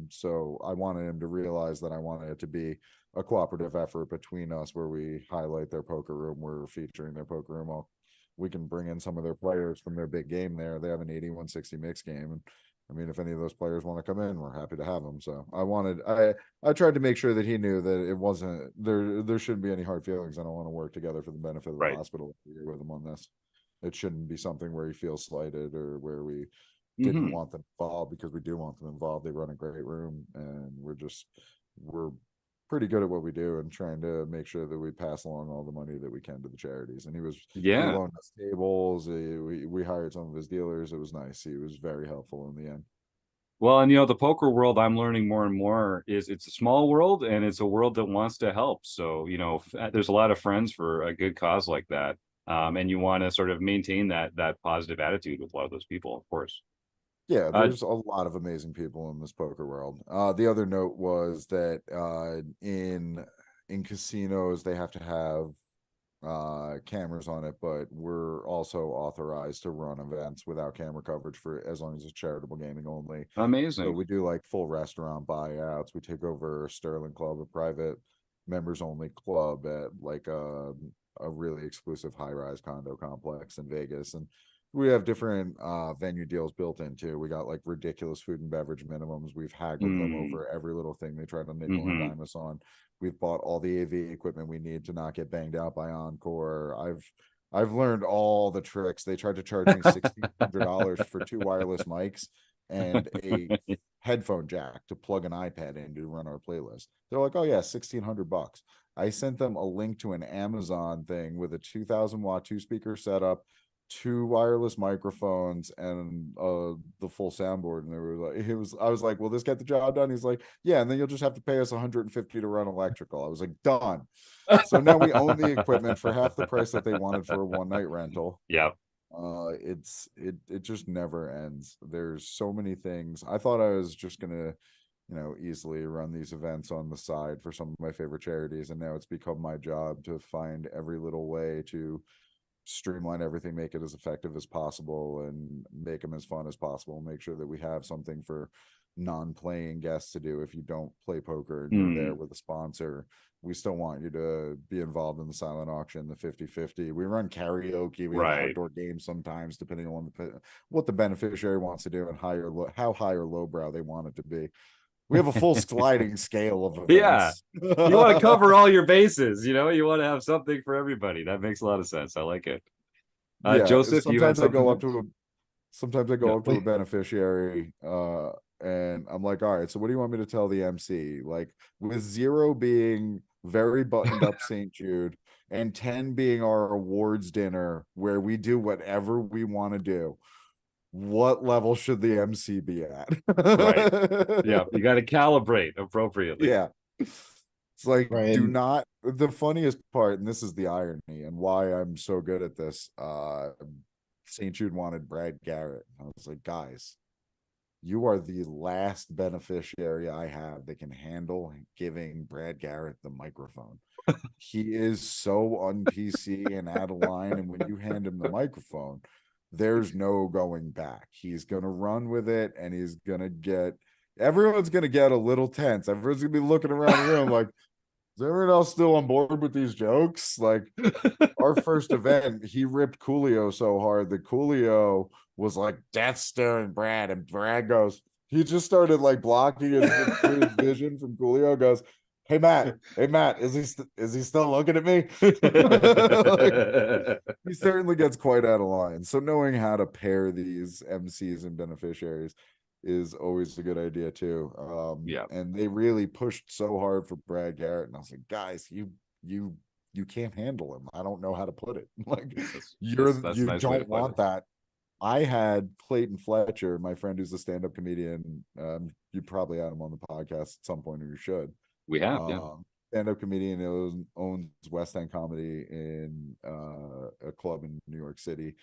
So I wanted him to realize that I wanted it to be a cooperative effort between us, where we highlight their poker room, we're featuring their poker room. We can bring in some of their players from their big game there. They have an 8160 mix game. And I mean, if any of those players want to come in, we're happy to have them. So I tried to make sure that he knew that it wasn't, there shouldn't be any hard feelings. I don't want to work together for the benefit of the Right. hospital with him on this. It shouldn't be something where he feels slighted or where we didn't want them involved, because we do want them involved. They run a great room, and we're pretty good at what we do and trying to make sure that we pass along all the money that we can to the charities. And he loaned us tables. We hired some of his dealers. It was nice. He was very helpful in the end. Well, and the poker world, I'm learning more and more, it's a small world, and it's a world that wants to help. So, there's a lot of friends for a good cause like that. And you want to sort of maintain that positive attitude with a lot of those people, of course. Yeah, there's a lot of amazing people in this poker world. The other note was that in casinos they have to have cameras on it, but we're also authorized to run events without camera coverage for as long as it's charitable gaming only. Amazing. So we do like full restaurant buyouts. We take over Sterling Club, a private members only club at like a really exclusive high-rise condo complex in Vegas. And we have different venue deals built into. We got like ridiculous food and beverage minimums. We've haggled them over every little thing they tried to nickel and dime us on. We've bought all the AV equipment we need to not get banged out by Encore. I've learned all the tricks. They tried to charge me $1,600 for 2 wireless mics and a headphone jack to plug an iPad in to run our playlist. They're like, oh yeah, $1,600. I sent them a link to an Amazon thing with a 2,000-watt 2-speaker setup, 2 wireless microphones, and the full soundboard. And they were like, I was like, will this get the job done? He's like, yeah, and then you'll just have to pay us $150 to run electrical. I was like, done. So now we own the equipment for half the price that they wanted for a one-night rental. Yeah. It just never ends. There's so many things. I thought I was just gonna easily run these events on the side for some of my favorite charities, and now it's become my job to find every little way to streamline everything, make it as effective as possible, and make them as fun as possible. Make sure that we have something for non-playing guests to do. If you don't play poker and you're there with a sponsor, we still want you to be involved in the silent auction, the 50-50. We run karaoke, we have outdoor games sometimes, depending on what the beneficiary wants to do and how high or low brow they want it to be. We have a full sliding scale of events. Yeah. You want to cover all your bases, you want to have something for everybody. That makes a lot of sense. I like it. Joseph, sometimes I go up to a beneficiary and I'm like, all right, so what do you want me to tell the MC? Like, with 0 being very buttoned up St. Jude and 10 being our awards dinner where we do whatever we want to do. what level should the MC be at? Right. Yeah, you got to calibrate appropriately. Yeah. It's like, Right. do not, the funniest part, and this is the irony and why I'm so good at this. St. Jude wanted Brad Garrett. I was like, guys, you are the last beneficiary I have that can handle giving Brad Garrett the microphone. He is so un-PC and out of line, and when you hand him the microphone, there's no going back. He's gonna run with it, and he's gonna get, everyone's gonna get a little tense. Everyone's gonna be looking around the room like, is everyone else still on board with these jokes? Like, our first event, he ripped Coolio so hard that Coolio was like, death staring Brad, and Brad goes, he just started like blocking his vision from Coolio, goes, hey Matt, is he still looking at me? Like, he certainly gets quite out of line. So knowing how to pair these MCs and beneficiaries is always a good idea too. Yeah. And they really pushed so hard for Brad Garrett, and I was like, guys, you can't handle him. I don't know how to put it. Like, that's you a nice way to don't put want it. that. I had Clayton Fletcher, my friend who's a stand-up comedian. You probably had him on the podcast at some point, or you should. We have, yeah. Stand-up comedian who owns West End Comedy in a club in New York City.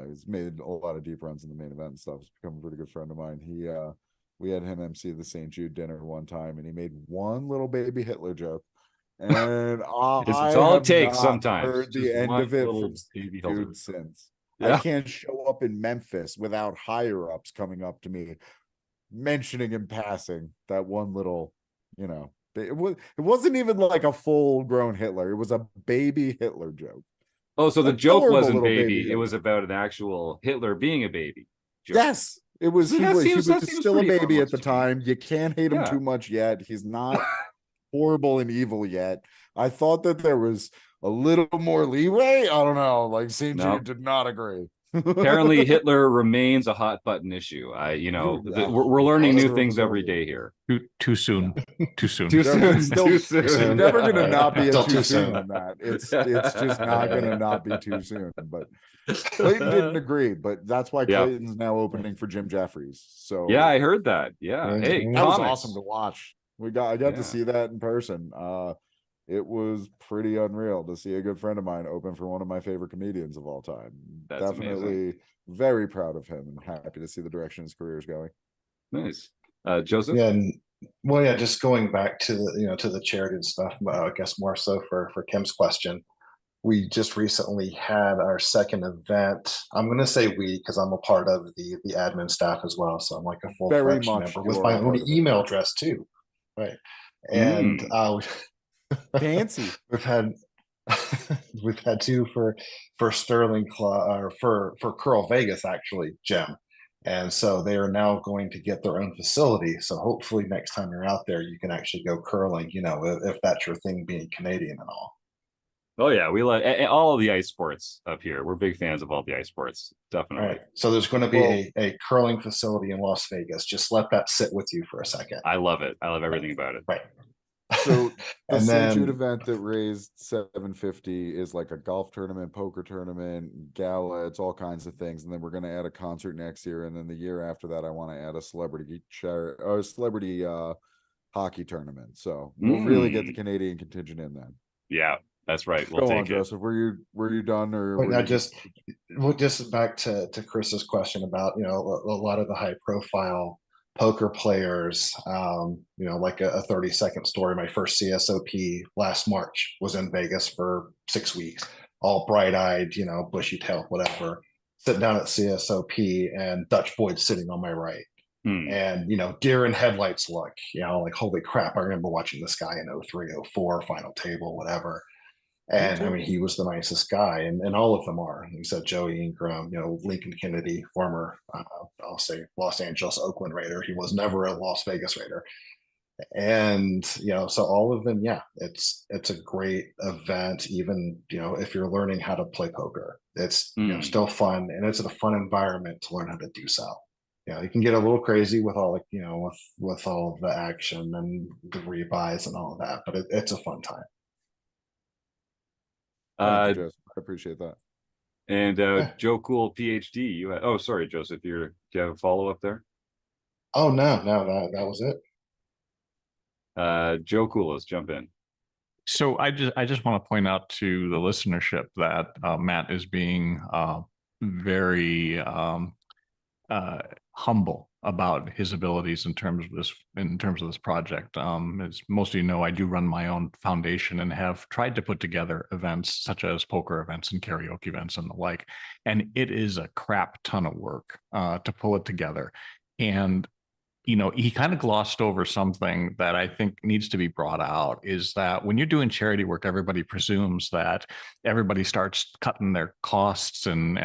He's made a lot of deep runs in the main event and stuff. He's become a pretty good friend of mine. We had him MC the St. Jude dinner one time, and he made one little baby Hitler joke. And It's all it takes sometimes. Heard the Just end one of it little from baby Hitler. Jude since. Yeah. I can't show up in Memphis without higher ups coming up to me, mentioning in passing that one little, it wasn't even like a full grown Hitler. It was a baby Hitler joke. Oh, so the Adorable joke wasn't little baby. It Hitler. was about an actual Hitler being a baby joke. Yes, it was. So He that was seems still a pretty baby at harmless the to me. time. You can't hate him Yeah. too much yet. He's not horrible and evil yet. I thought that there was a little more leeway. I don't know. Like, St. No. Jude did not agree. Apparently, Hitler remains a hot button issue. We're learning new things every day here. Too soon. Too soon. Too soon. Still, Too it's soon. never going to not be a Still too too soon soon. on that. It's just not going to not be too soon. But Clayton didn't agree. But that's why Yeah. Clayton's now opening for Jim Jeffries. So Yeah, I heard that. Yeah. Hey, that was comics. awesome to watch. I got to see that in person. It was pretty unreal to see a good friend of mine open for one of my favorite comedians of all time. That's Definitely amazing. very proud of him and happy to see the direction his career is going. Nice. Joseph? Yeah, and well, yeah, just going back to the charity and stuff, I guess more so for Kim's question. We just recently had our second event. I'm going to say we because I'm a part of the admin staff as well, so I'm like a full-fledged member with my own email address too, right? And fancy. we've had two for Sterling or for Curl Vegas actually, Jim. And so they are now going to get their own facility. So hopefully next time you're out there, you can actually go curling, if that's your thing, being Canadian and all. Oh yeah, we like all of the ice sports up here. We're big fans of all the ice sports, definitely. Right. So there's going to be a curling facility in Las Vegas. Just let that sit with you for a second. I love it. I love everything about it. Right. So the And St. Jude then event that raised $750 is like a golf tournament, poker tournament, gala. It's all kinds of things. And then we're going to add a concert next year. And then the year after that, I want to add a celebrity hockey tournament. So we'll really get the Canadian contingent in then. Yeah, that's right. We'll Go take on, it. Joseph. Were you done or? But were I you... just back to Chris's question about a lot of the high profile poker players. Like a 30-second story. My first CSOP last March was in Vegas for 6 weeks, all bright eyed, bushy tailed, whatever. Sitting down at CSOP and Dutch Boyd sitting on my right. And deer in headlights look, like holy crap, I remember watching this guy in 03, 04, final table, whatever. And I mean, he was the nicest guy, and all of them are. He said Joey Ingram, Lincoln Kennedy, former, I'll say Los Angeles Oakland Raider. He was never a Las Vegas Raider. And so all of them, yeah, it's a great event. Even if you're learning how to play poker, it's still fun, and it's a fun environment to learn how to do so. You can get a little crazy with all with all of the action and the rebuys and all of that, but it's a fun time. Thank you, Joseph. I appreciate that. And Yeah. Joe Cool, PhD. Oh, sorry, Joseph. Do you have a follow up there? Oh no, no, that was it. Joe Cool, let's jump in. So I just want to point out to the listenership that Matt is being very uh, humble about his abilities in terms of this project. As most of you know, I do run my own foundation and have tried to put together events such as poker events and karaoke events and the like. And it is a crap ton of work to pull it together. And he kind of glossed over something that I think needs to be brought out is that when you're doing charity work, everybody presumes that everybody starts cutting their costs and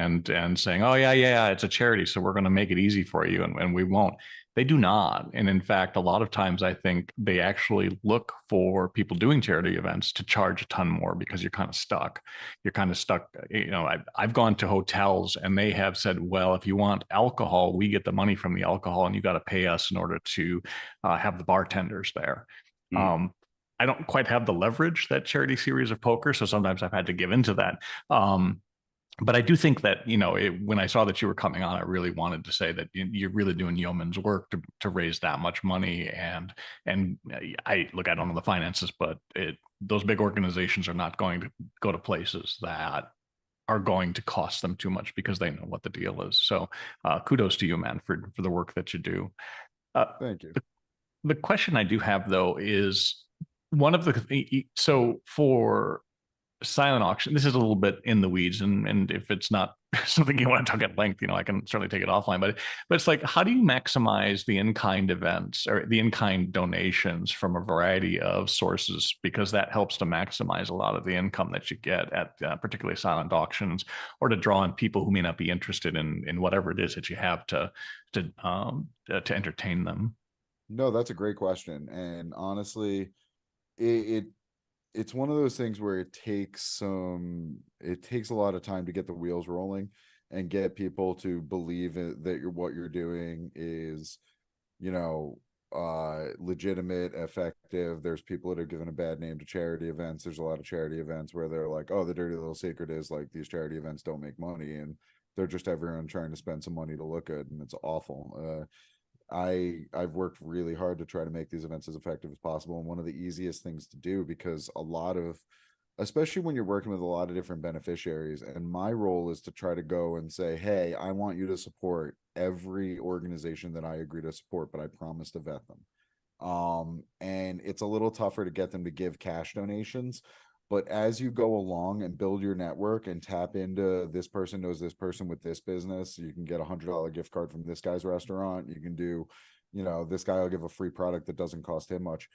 saying, oh, yeah, it's a charity, so we're going to make it easy for you. And we won't. They do not. And in fact, a lot of times I think they actually look for people doing charity events to charge a ton more because you're kind of stuck. I've gone to hotels and they have said, well, if you want alcohol, we get the money from the alcohol and you got to pay us in order to have the bartenders there. I don't quite have the leverage that Charity Series of Poker, so sometimes I've had to give into that. But I do think that, when I saw that you were coming on, I really wanted to say that you're really doing yeoman's work to raise that much money. And I don't know the finances, but those big organizations are not going to go to places that are going to cost them too much because they know what the deal is. So kudos to you, man, for the work that you do. Thank you. The question I do have, though, is so for silent auction, this is a little bit in the weeds, and if it's not something you want to talk at length, I can certainly take it offline, but it's like, how do you maximize the in-kind events or the in-kind donations from a variety of sources, because that helps to maximize a lot of the income that you get at particularly silent auctions, or to draw in people who may not be interested in whatever it is that you have to entertain them. No, that's a great question, and honestly, it's one of those things where it takes a lot of time to get the wheels rolling and get people to believe that what you're doing is, legitimate, effective. There's people that are given a bad name to charity events. There's a lot of charity events where they're like, oh, the dirty little secret is like these charity events don't make money, and they're just everyone trying to spend some money to look good, and it's awful. I've worked really hard to try to make these events as effective as possible, and one of the easiest things to do, because especially when you're working with a lot of different beneficiaries, and my role is to try to go and say, hey, I want you to support every organization that I agree to support, but I promise to vet them. And it's a little tougher to get them to give cash donations. But as you go along and build your network and tap into, this person knows this person with this business, you can get $100 gift card from this guy's restaurant. You can do, this guy will give a free product that doesn't cost him much.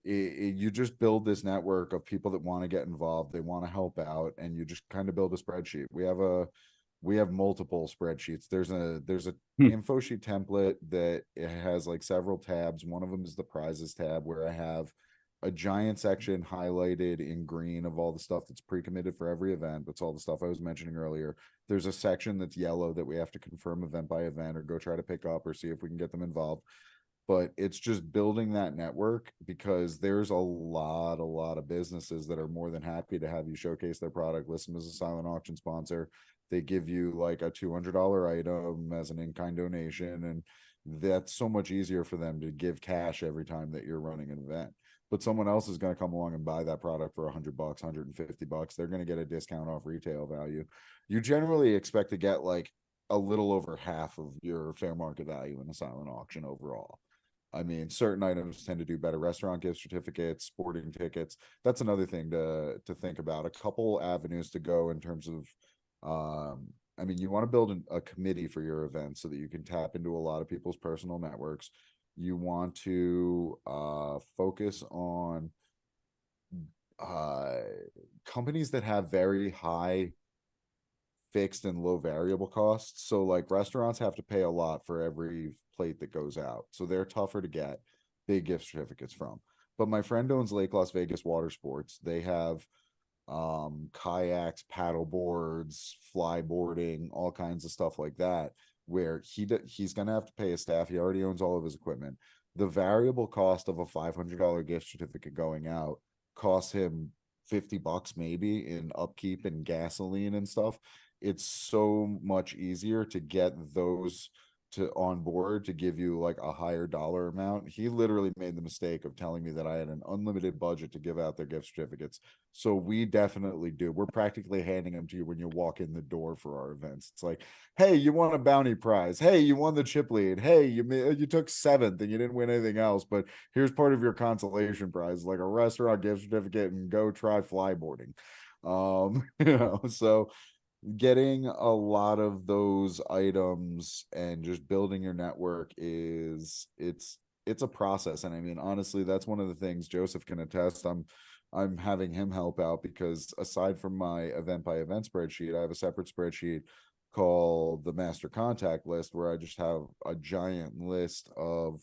You just build this network of people that want to get involved. They want to help out, and you just kind of build a spreadsheet. We have multiple spreadsheets. There's a info sheet template that it has like several tabs. One of them is the prizes tab, where I have a giant section highlighted in green of all the stuff that's pre-committed for every event. That's all the stuff I was mentioning earlier. There's a section that's yellow that we have to confirm event by event or go try to pick up or see if we can get them involved. But it's just building that network, because there's a lot of businesses that are more than happy to have you showcase their product, list them as a silent auction sponsor. They give you like a $200 item as an in-kind donation, and that's so much easier for them to give cash every time that you're running an event. But someone else is going to come along and buy that product for $100, $150. They're going to get a discount off retail value. You generally expect to get like a little over half of your fair market value in a silent auction overall. I mean, certain items tend to do better. Restaurant gift certificates, sporting tickets. That's another thing to think about. A couple avenues to go in terms of, you want to build a committee for your event so that you can tap into a lot of people's personal networks. You want to focus on companies that have very high fixed and low variable costs. So like restaurants have to pay a lot for every plate that goes out, so they're tougher to get big gift certificates from. But my friend owns Lake Las Vegas Water Sports. They have kayaks, paddle boards, flyboarding, all kinds of stuff like that, where he's going to have to pay his staff. He already owns all of his equipment. The variable cost of a $500 gift certificate going out costs him $50 maybe in upkeep and gasoline and stuff. it's so much easier to get those to on board to give you like a higher dollar amount. He literally made the mistake of telling me that I had an unlimited budget to give out their gift certificates. So we definitely do. We're practically handing them to you when you walk in the door for our events. It's like, hey, you won a bounty prize. Hey, you won the chip lead. Hey, you took seventh and you didn't win anything else, but here's part of your consolation prize, like a restaurant gift certificate and go try flyboarding. So getting a lot of those items and just building your network it's a process. And I mean, honestly, that's one of the things Joseph can attest. I'm having him help out because aside from my event by event spreadsheet, I have a separate spreadsheet called the master contact list, where I just have a giant list of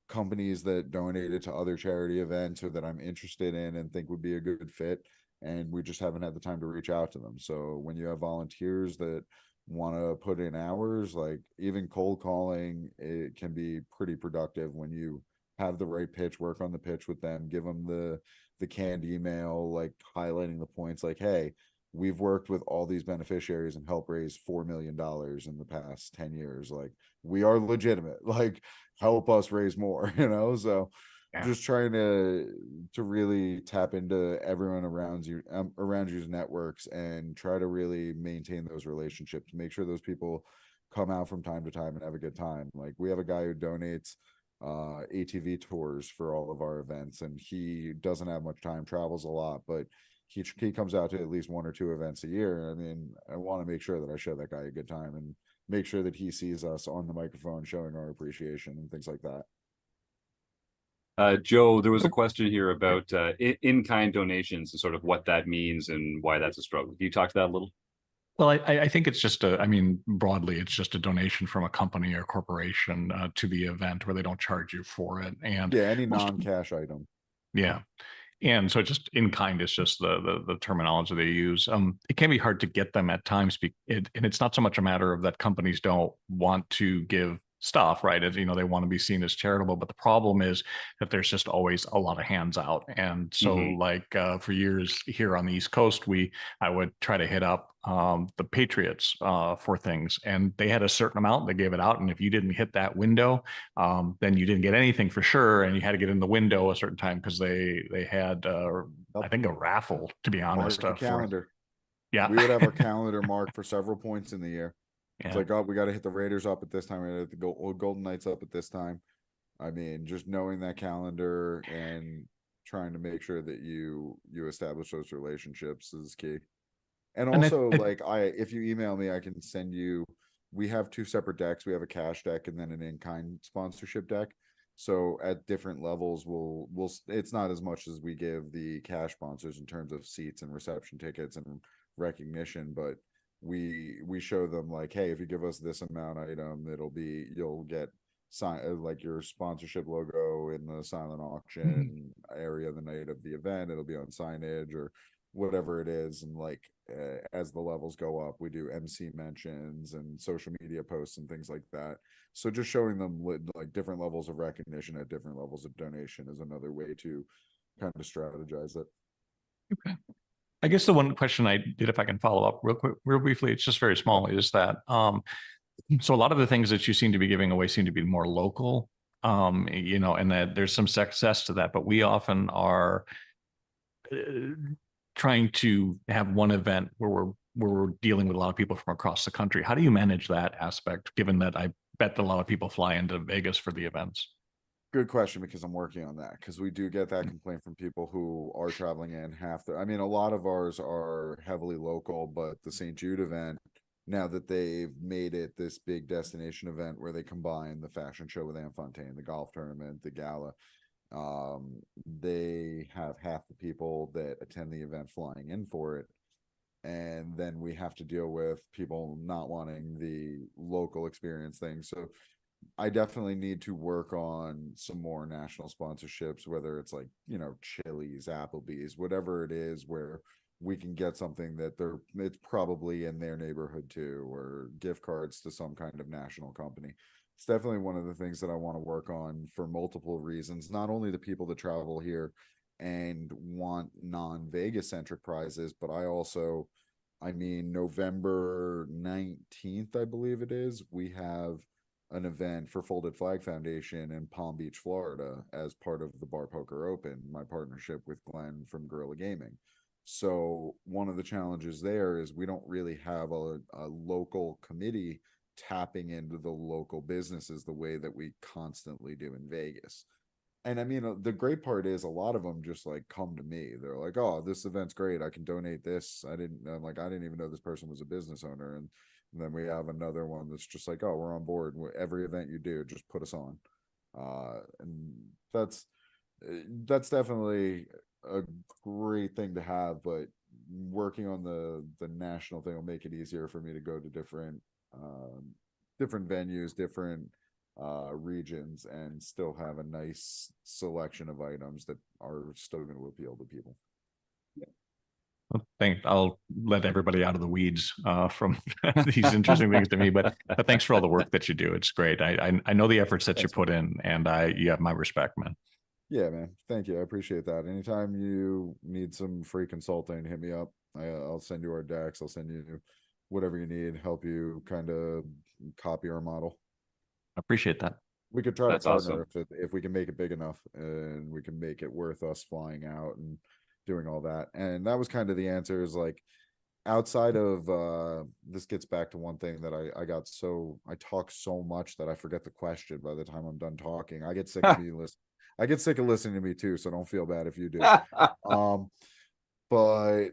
companies that donated to other charity events or that I'm interested in and think would be a good fit, and we just haven't had the time to reach out to them. So when you have volunteers that want to put in hours, like even cold calling, it can be pretty productive when you have the right pitch, work on the pitch with them, give them the canned email, like highlighting the points, like, hey, we've worked with all these beneficiaries and helped raise $4 million in the past 10 years. Like, we are legitimate, like, help us raise more, So just trying to really tap into everyone around you's networks and try to really maintain those relationships, make sure those people come out from time to time and have a good time. Like, we have a guy who donates ATV tours for all of our events, and he doesn't have much time, travels a lot, but he comes out to at least one or two events a year. I mean, I want to make sure that I show that guy a good time and make sure that he sees us on the microphone showing our appreciation and things like that. Joe, there was a question here about in-kind donations and sort of what that means and why that's a struggle. Can you talk to that a little? Well, I think it's just I mean, broadly, it's just a donation from a company or corporation to the event where they don't charge you for it. And yeah, any non-cash item. Yeah. And so just in kind is just the terminology they use. It can be hard to get them at times, and it's not so much a matter of that companies don't want to give stuff, right? As they want to be seen as charitable, but the problem is that there's just always a lot of hands out. And so like for years here on the East Coast, I would try to hit up the Patriots for things, and they had a certain amount, they gave it out, and if you didn't hit that window, then you didn't get anything for sure, and you had to get in the window a certain time because they had I think a raffle, to be honest. Mark the calendar. Yeah, we would have our calendar marked for several points in the year. Yeah. It's like, oh, we got to hit the Raiders up at this time. We got to hit the Golden Knights up at this time. I mean, just knowing that calendar and trying to make sure that you establish those relationships is key. And also, if you email me, I can send you. We have two separate decks. We have a cash deck and then an in-kind sponsorship deck. So at different levels, we'll it's not as much as we give the cash sponsors in terms of seats and reception tickets and recognition, but we show them like, hey, if you give us this amount item, you'll get like your sponsorship logo in the silent auction area the night of the event. It'll be on signage or whatever it is. And like as the levels go up, we do MC mentions and social media posts and things like that. So just showing them like different levels of recognition at different levels of donation is another way to kind of strategize it. Okay. I guess the one question I did, if I can follow up real briefly, it's just very small, is that so a lot of the things that you seem to be giving away seem to be more local, and that there's some success to that, but we often are trying to have one event where we're dealing with a lot of people from across the country. How do you manage that aspect, given that I bet that a lot of people fly into Vegas for the events? Good question, because I'm working on that, because we do get that complaint from people who are traveling in I mean, a lot of ours are heavily local, but the St. Jude event, now that they've made it this big destination event where they combine the fashion show with Anne Fontaine, the golf tournament, the gala, they have half the people that attend the event flying in for it. And then we have to deal with people not wanting the local experience thing. So I definitely need to work on some more national sponsorships, whether it's like, Chili's, Applebee's, whatever it is, where we can get something that it's probably in their neighborhood too, or gift cards to some kind of national company. It's definitely one of the things that I want to work on for multiple reasons. Not only the people that travel here and want non-Vegas centric prizes, but I also I mean, November 19th, I believe it is, we have an event for Folded Flag Foundation in Palm Beach, Florida, as part of the Bar Poker Open, my partnership with Glenn from Guerrilla Gaming. So one of the challenges there is we don't really have a local committee tapping into the local businesses the way that we constantly do in Vegas. And I mean, the great part is a lot of them just like come to me. They're like, "Oh, this event's great. I can donate this." I'm like, I didn't even know this person was a business owner. And then we have another one that's just like, "Oh, we're on board. Every event you do, just put us on." And that's definitely a great thing to have. But working on the national thing will make it easier for me to go to different venues, different regions, and still have a nice selection of items that are still going to appeal to people. I'll let everybody out of the weeds from these interesting things to me, but thanks for all the work that you do. It's great. I know the efforts that you put in, and you have my respect, man. Yeah, man. Thank you. I appreciate that. Anytime you need some free consulting, hit me up. I'll send you our decks. I'll send you whatever you need, help you kind of copy our model. I appreciate that. We could try That's to partner awesome. if we can make it big enough, and we can make it worth us flying out and doing all that. And that was kind of the answer, is like, outside of this gets back to one thing that I talk so much that I forget the question by the time I'm done talking. I get sick of I get sick of listening to me too, so don't feel bad if you do. But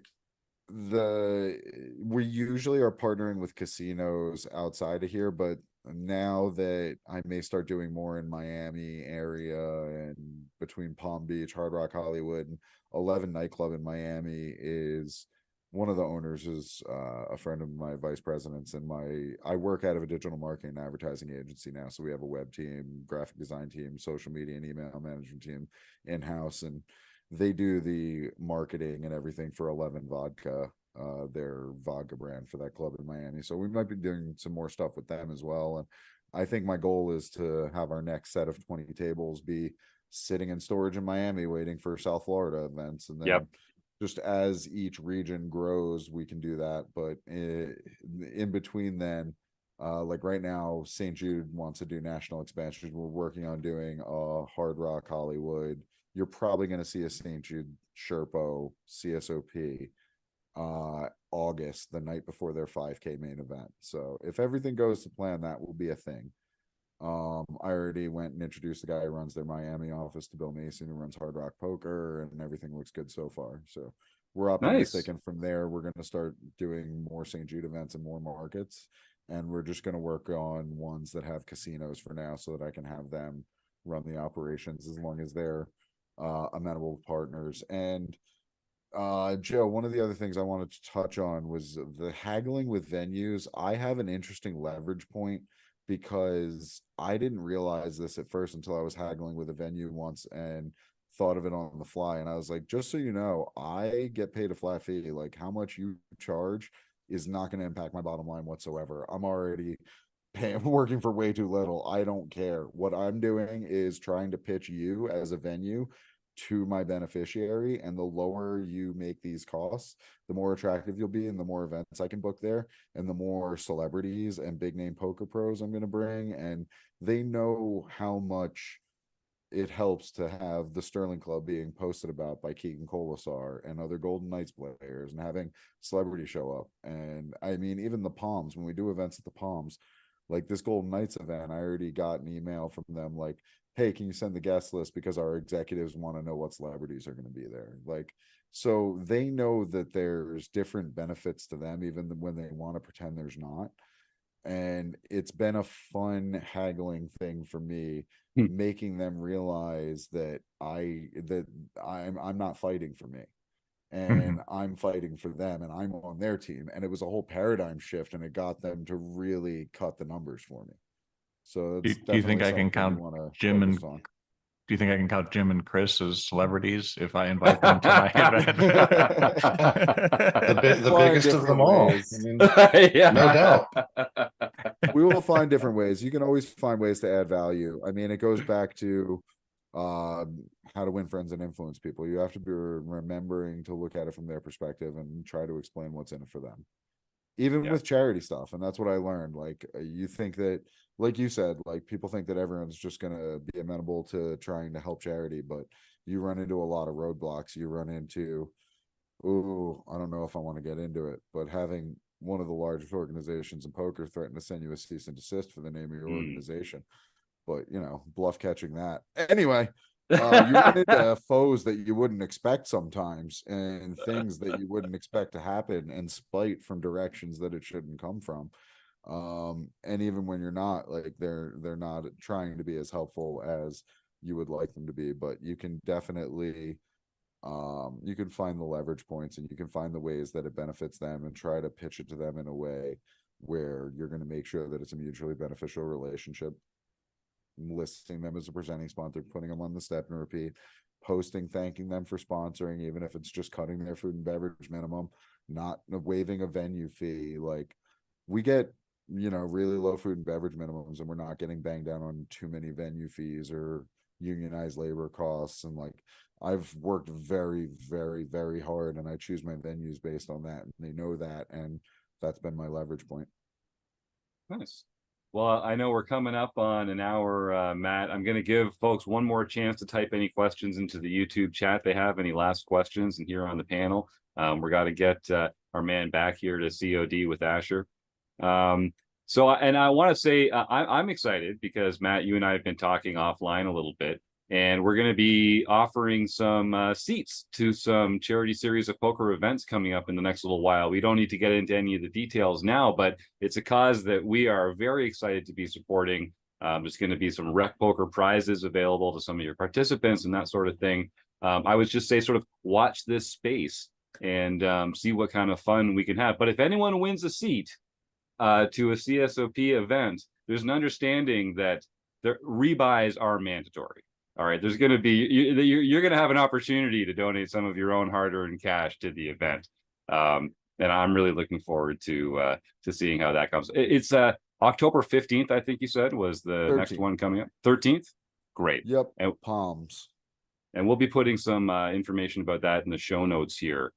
we usually are partnering with casinos outside of here, but now that I may start doing more in Miami area and between Palm Beach, Hard Rock, Hollywood, and 11 nightclub in Miami, is one of the owners is a friend of my vice presidents, and I work out of a digital marketing and advertising agency now. So we have a web team, graphic design team, social media and email management team in-house, and they do the marketing and everything for 11 Vodka, their vodka brand for that club in Miami. So we might be doing some more stuff with them as well. And I think my goal is to have our next set of 20 tables be sitting in storage in Miami waiting for South Florida events. And then just as each region grows, we can do that. But in between then, like right now, St. Jude wants to do national expansion. We're working on doing Hard Rock, Hollywood. You're probably going to see a St. Jude Sherpo CSOP August, the night before their 5K main event. So if everything goes to plan, that will be a thing. I already went and introduced the guy who runs their Miami office to Bill Mason, who runs Hard Rock Poker, and everything looks good so far. So we're optimistic. Nice. And from there, we're going to start doing more St. Jude events and more markets. And we're just going to work on ones that have casinos for now, so that I can have them run the operations as long as they're amenable partners. And Joe, one of the other things I wanted to touch on was the haggling with venues. I have an interesting leverage point, because I didn't realize this at first until I was haggling with a venue once and thought of it on the fly. And I was like, just so you know, I get paid a flat fee. Like, how much you charge is not going to impact my bottom line whatsoever. I'm already working for way too little. I don't care. What I'm doing is trying to pitch you as a venue to my beneficiary, and the lower you make these costs, the more attractive you'll be, and the more events I can book there, and the more celebrities and big name poker pros I'm going to bring. And they know how much it helps to have the Sterling Club being posted about by Keegan Colasar and other Golden Knights players, and having celebrities show up. And I mean, even the Palms, when we do events at the Palms, like this Golden Knights event, I already got an email from them like, hey, can you send the guest list, because our executives want to know what celebrities are going to be there. Like, so they know that there's different benefits to them, even when they want to pretend there's not. And it's been a fun haggling thing for me, making them realize that I'm not fighting for me, and I'm fighting for them, and I'm on their team. And it was a whole paradigm shift, and it got them to really cut the numbers for me. So Do you think I can count Jim and do you think I can count Jim and Chris as celebrities if I invite them to my event? The biggest of them all. I mean, no doubt. We will find different ways. You can always find ways to add value. I mean, it goes back to how to win friends and influence people. You have to be remembering to look at it from their perspective and try to explain what's in it for them, even Yeah. with charity stuff. And that's what I learned. Like, you think that, like you said, like, people think that everyone's just going to be amenable to trying to help charity, but you run into a lot of roadblocks. You run into, ooh, I don't know if I want to get into it, but having one of the largest organizations in poker threaten to send you a cease and desist for the name of your organization, but bluff catching that anyway. You run into foes that you wouldn't expect sometimes, and things that you wouldn't expect to happen, and spite from directions that it shouldn't come from. And even when you're not, like, they're not trying to be as helpful as you would like them to be, but you can definitely you can find the leverage points, and you can find the ways that it benefits them, and try to pitch it to them in a way where you're going to make sure that it's a mutually beneficial relationship. Listing them as a presenting sponsor, putting them on the step and repeat, posting thanking them for sponsoring, even if it's just cutting their food and beverage minimum, not waiving a venue fee. Like, we get really low food and beverage minimums, and we're not getting banged down on too many venue fees or unionized labor costs. And, like, I've worked very, very, very hard, and I choose my venues based on that, and they know that, and that's been my leverage point. Nice. Well, I know we're coming up on an hour, Matt. I'm going to give folks one more chance to type any questions into the YouTube chat. They have any last questions, and here on the panel, we're got to get our man back here to COD with Asher. So, and I want to say I'm excited because, Matt, you and I have been talking offline a little bit, and we're going to be offering some seats to some charity series of poker events coming up in the next little while. We don't need to get into any of the details now, but it's a cause that we are very excited to be supporting. There's going to be some RecPoker prizes available to some of your participants and that sort of thing. I would just say sort of watch this space and see what kind of fun we can have. But if anyone wins a seat to a CSOP event, there's an understanding that the rebuys are mandatory. All right, there's going to be you're going to have an opportunity to donate some of your own hard-earned cash to the event, and I'm really looking forward to seeing how that comes. It's October 15th, I think you said, was the 13th. Next one coming up. 13th, great. Yep, and, palms. And we'll be putting some information about that in the show notes here.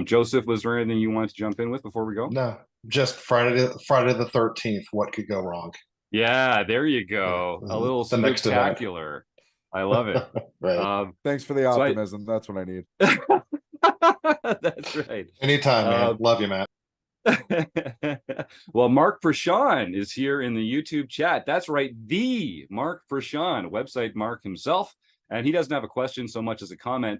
Joseph, was there anything you wanted to jump in with before we go? No, just Friday the 13th. What could go wrong? Yeah, there you go. A little The next event. spectacular. I love it. Right. Thanks for the optimism. That's what I need. That's right. Anytime, man. Love you, Matt. Well, Mark Prashon is here in the YouTube chat. That's right, the Mark Prashon, website Mark himself, and he doesn't have a question so much as a comment.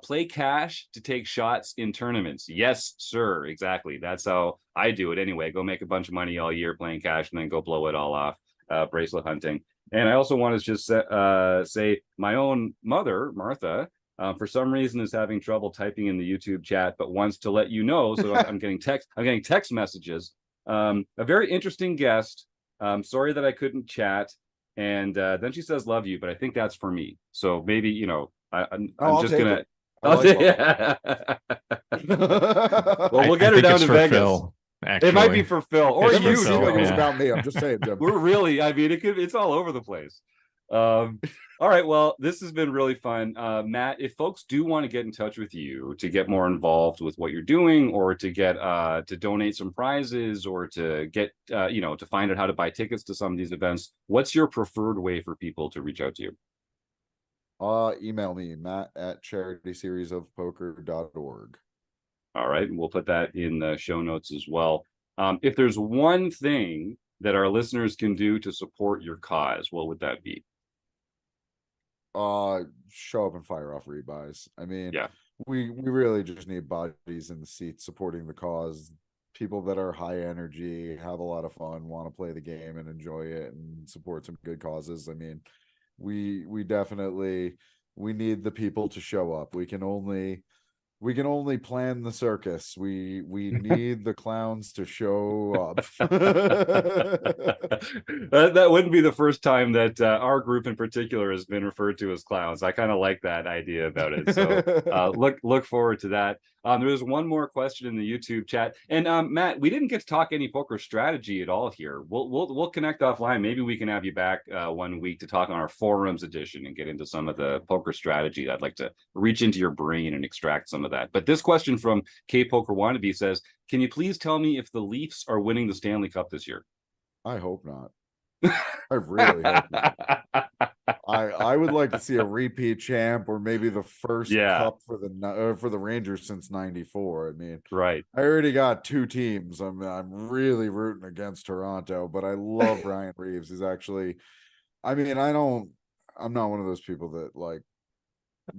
Play cash to take shots in tournaments. Yes, sir. Exactly. That's how I do it anyway. Go make a bunch of money all year playing cash and then go blow it all off bracelet hunting. And I also want to just say my own mother, Martha, for some reason is having trouble typing in the YouTube chat, but wants to let you know. So I'm getting text messages. A very interesting guest. Sorry that I couldn't chat. And then she says, "Love you," but I think that's for me. So maybe I'm just gonna. Yeah. Well, we'll get her down to Vegas. Phil, it might be for Phil or It's you. It seemed like it was yeah. about me. I'm just saying, Jim. We're really, I mean, it's all over the place. All right, well, this has been really fun. Matt, if folks do want to get in touch with you to get more involved with what you're doing, or to get to donate some prizes, or to get to find out how to buy tickets to some of these events, what's your preferred way for people to reach out to you? Email me, matt@charitySeriesOfPoker.org. All right, we'll put that in the show notes as well. If there's one thing that our listeners can do to support your cause, what would that be? Show up and fire off rebuys. I mean, yeah, we really just need bodies in the seats supporting the cause. People that are high energy, have a lot of fun, want to play the game and enjoy it and support some good causes. I mean, we definitely need the people to show up. We can only we can only plan the circus. We need the clowns to show up. That wouldn't be the first time that our group in particular has been referred to as clowns. I kind of like that idea about it. So look forward to that. There's one more question in the YouTube chat, and Matt, we didn't get to talk any poker strategy at all here. We'll connect offline. Maybe we can have you back 1 week to talk on our forums edition and get into some of the poker strategy. I'd like to reach into your brain and extract some of that. But this question from K Poker Wannabe says, "Can you please tell me if the Leafs are winning the Stanley Cup this year?" I hope not. I really hope not. I would like to see a repeat champ, or maybe the first cup for the Rangers since '94. I mean, right. I already got 2 teams. I'm really rooting against Toronto, but I love Ryan Reeves. He's actually, I mean, I'm not one of those people that, like,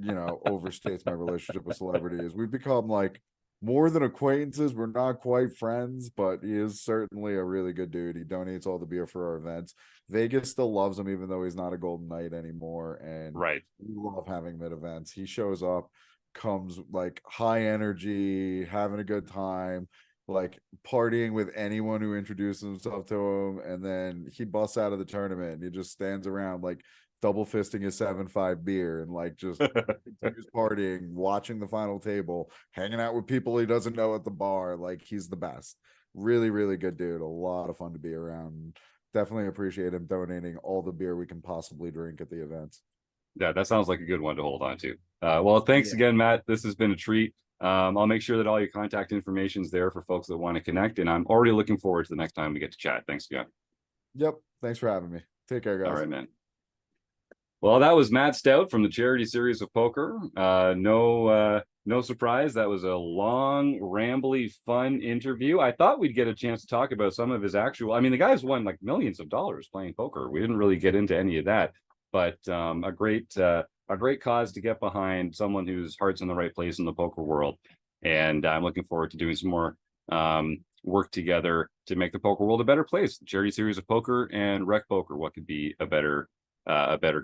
overstates my relationship with celebrities. We've become like more than acquaintances. We're not quite friends, but he is certainly a really good dude. He donates all the beer for our events. Vegas still loves him, even though he's not a Golden Knight anymore. And right, we love having him at events. He shows up, comes like high energy, having a good time, like partying with anyone who introduces himself to him. And then he busts out of the tournament and he just stands around like double fisting his 7.5 beer and like just continues partying, watching the final table, hanging out with people he doesn't know at the bar. Like, he's the best. Really, really good dude. A lot of fun to be around. Definitely appreciate him donating all the beer we can possibly drink at the events. Yeah, that sounds like a good one to hold on to. Well, thanks again, Matt. This has been a treat. I'll make sure that all your contact information is there for folks that want to connect, and I'm already looking forward to the next time we get to chat. Thanks again. Yep. Thanks for having me. Take care, guys. All right, man. Well, that was Matt Stout from the Charity Series of Poker. No surprise. That was a long, rambly, fun interview. I thought we'd get a chance to talk about some of his actual. I mean, the guy's won like millions of dollars playing poker. We didn't really get into any of that, but a great cause to get behind. Someone whose heart's in the right place in the poker world, and I'm looking forward to doing some more work together to make the poker world a better place. The Charity Series of Poker and RecPoker. What could be a better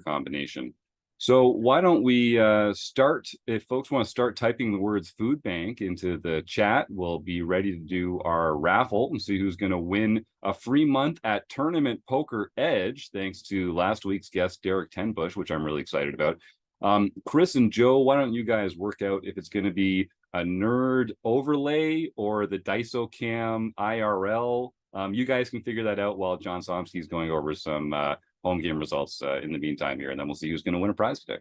combination? So why don't we start? If folks want to start typing the words food bank into the chat, we'll be ready to do our raffle and see who's going to win a free month at Tournament Poker Edge, thanks to last week's guest, Derek Tenbush, which I'm really excited about. Chris and Joe, why don't you guys work out if it's going to be a nerd overlay or the DisoCam IRL? You guys can figure that out while John Somsky is going over some home game results in the meantime here, and then we'll see who's going to win a prize today.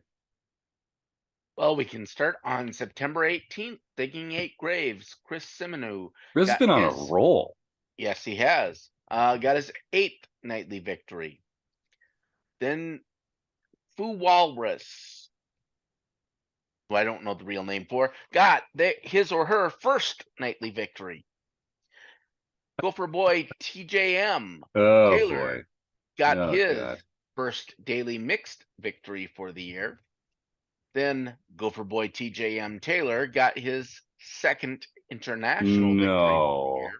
Well, we can start on September 18th, Digging 8 Graves. Chris Simonu. Chris has been on a roll. Yes, he has. Got his 8th nightly victory. Then Fu Walrus, who I don't know the real name for, got his or her first nightly victory. Gopher Boy TJM Taylor got his first daily mixed victory for the year. Then Gopher Boy TJM Taylor got his second international victory for the year.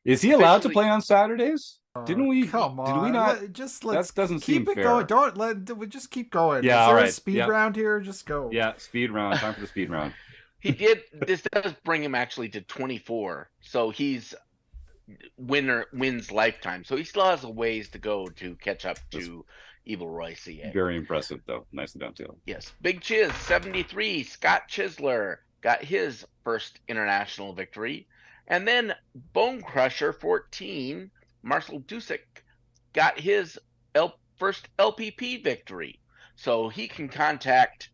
Is he allowed to play on Saturdays? Didn't we? Come on. Did we not? Let's that doesn't keep seem it fair. going. We just keep going. Yeah, Is there all right. a speed round here? Just go. Yeah, speed round. Time for the speed round. He did. This does bring him actually to 24. So he's wins lifetime. So he still has a ways to go to catch up to Evil Roy CA. Very impressive, though. Nicely done, too. Yes. Big Chiz 73. Scott Chisler got his first international victory. And then Bone Crusher 14. Marcel Dusick got his first LPP victory. So he can contact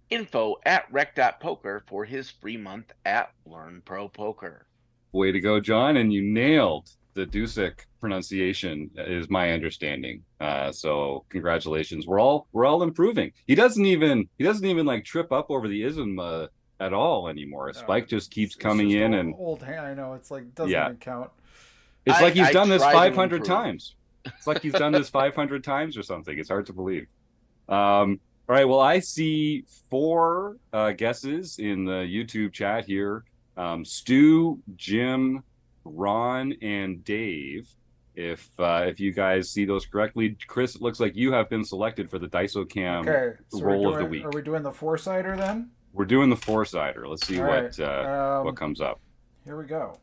info@rec.poker for his free month at Learn Pro Poker. Way to go, John. And you nailed the Dusick pronunciation, is my understanding. So congratulations. We're all improving. He doesn't even like trip up over the ism at all anymore. Spike just keeps coming in and old hand. I know, it's like doesn't even count. It's like he's done this 500 times. It's like he's done this 500 times or something. It's hard to believe. All right. Well, I see 4 guesses in the YouTube chat here. Stu, Jim, Ron, and Dave. If you guys see those correctly, Chris, it looks like you have been selected for the DisoCam roll of the week. Are we doing the 4-sider then? We're doing the 4-sider. Let's see All what right, what comes up. Here we go.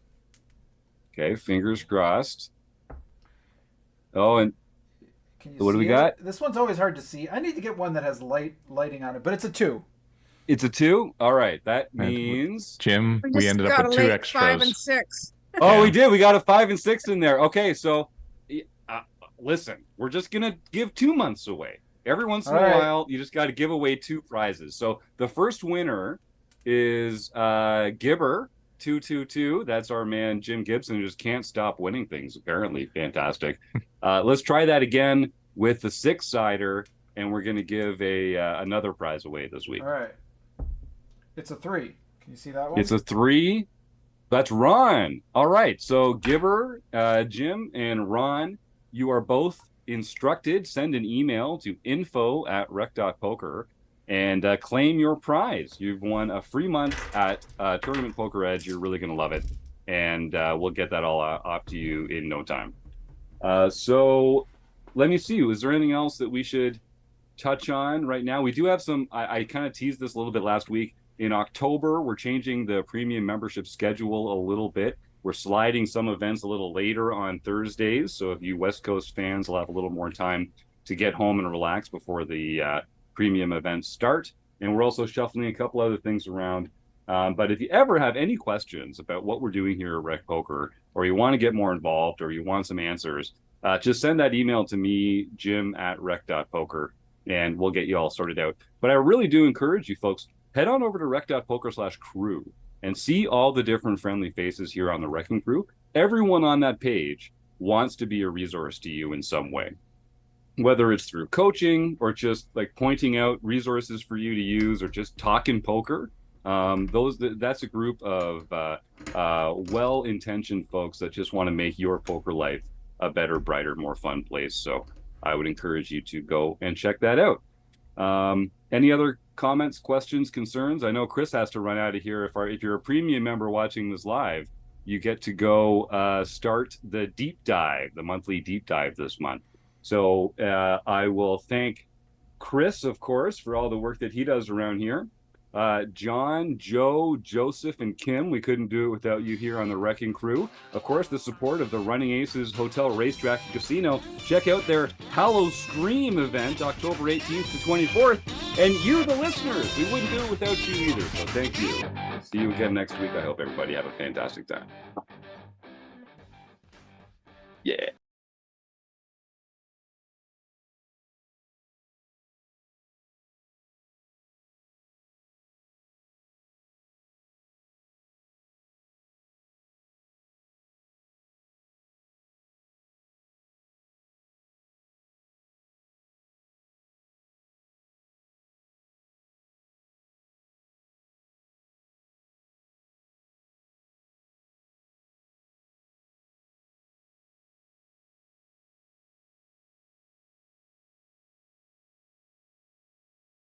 Okay, fingers crossed. Oh, and Can you what do we see got? it? This one's always hard to see. I need to get one that has lighting on it, but it's a 2. It's a 2. All right, that And means Jim, we just ended up got with a 2 late extras. 5 and 6. oh, Yeah. we did. We got a 5 and 6 in there. Okay, so listen, we're just gonna give 2 months away. Every once in All a right. while, you just got to give away 2 prizes. So the first winner is Gibber 222. That's our man Jim Gibson, who just can't stop winning things. Apparently, fantastic. Let's try that again with the 6-sider, and we're gonna give another prize away this week. All right. It's a 3. Can you see that one? It's a 3. That's Ron. All right. So Gibber, Jim, and Ron, you are both instructed. Send an email to info@rec.poker and claim your prize. You've won a free month at Tournament Poker Edge. You're really going to love it. And we'll get that all off to you in no time. So let me see. Is there anything else that we should touch on right now? We do have some, I kind of teased this a little bit last week. In October, we're changing the premium membership schedule a little bit. We're sliding some events a little later on Thursdays. So if you West Coast fans will have a little more time to get home and relax before the premium events start. And we're also shuffling a couple other things around. But if you ever have any questions about what we're doing here at Rec Poker, or you want to get more involved, or you want some answers, just send that email to me, jim@rec.poker, and we'll get you all sorted out. But I really do encourage you folks, head on over to rec.poker/crew and see all the different friendly faces here on the Wrecking Crew. Everyone on that page wants to be a resource to you in some way, whether it's through coaching or just like pointing out resources for you to use or just talking poker. That's a group of well-intentioned folks that just want to make your poker life a better, brighter, more fun place. So I would encourage you to go and check that out. Any other comments, questions, concerns? I know Chris has to run out of here. If you're a premium member watching this live, you get to go start the deep dive, the monthly deep dive this month. So I will thank Chris, of course, for all the work that he does around here. John, Joe, Joseph, and Kim, we couldn't do it without you here on the Wrecking Crew. Of course, the support of the Running Aces Hotel, Racetrack, and Casino. Check out their Hallow Stream event, October 18th to 24th. And you, the listeners, we wouldn't do it without you either. So thank you. See you again next week. I hope everybody have a fantastic time. Yeah.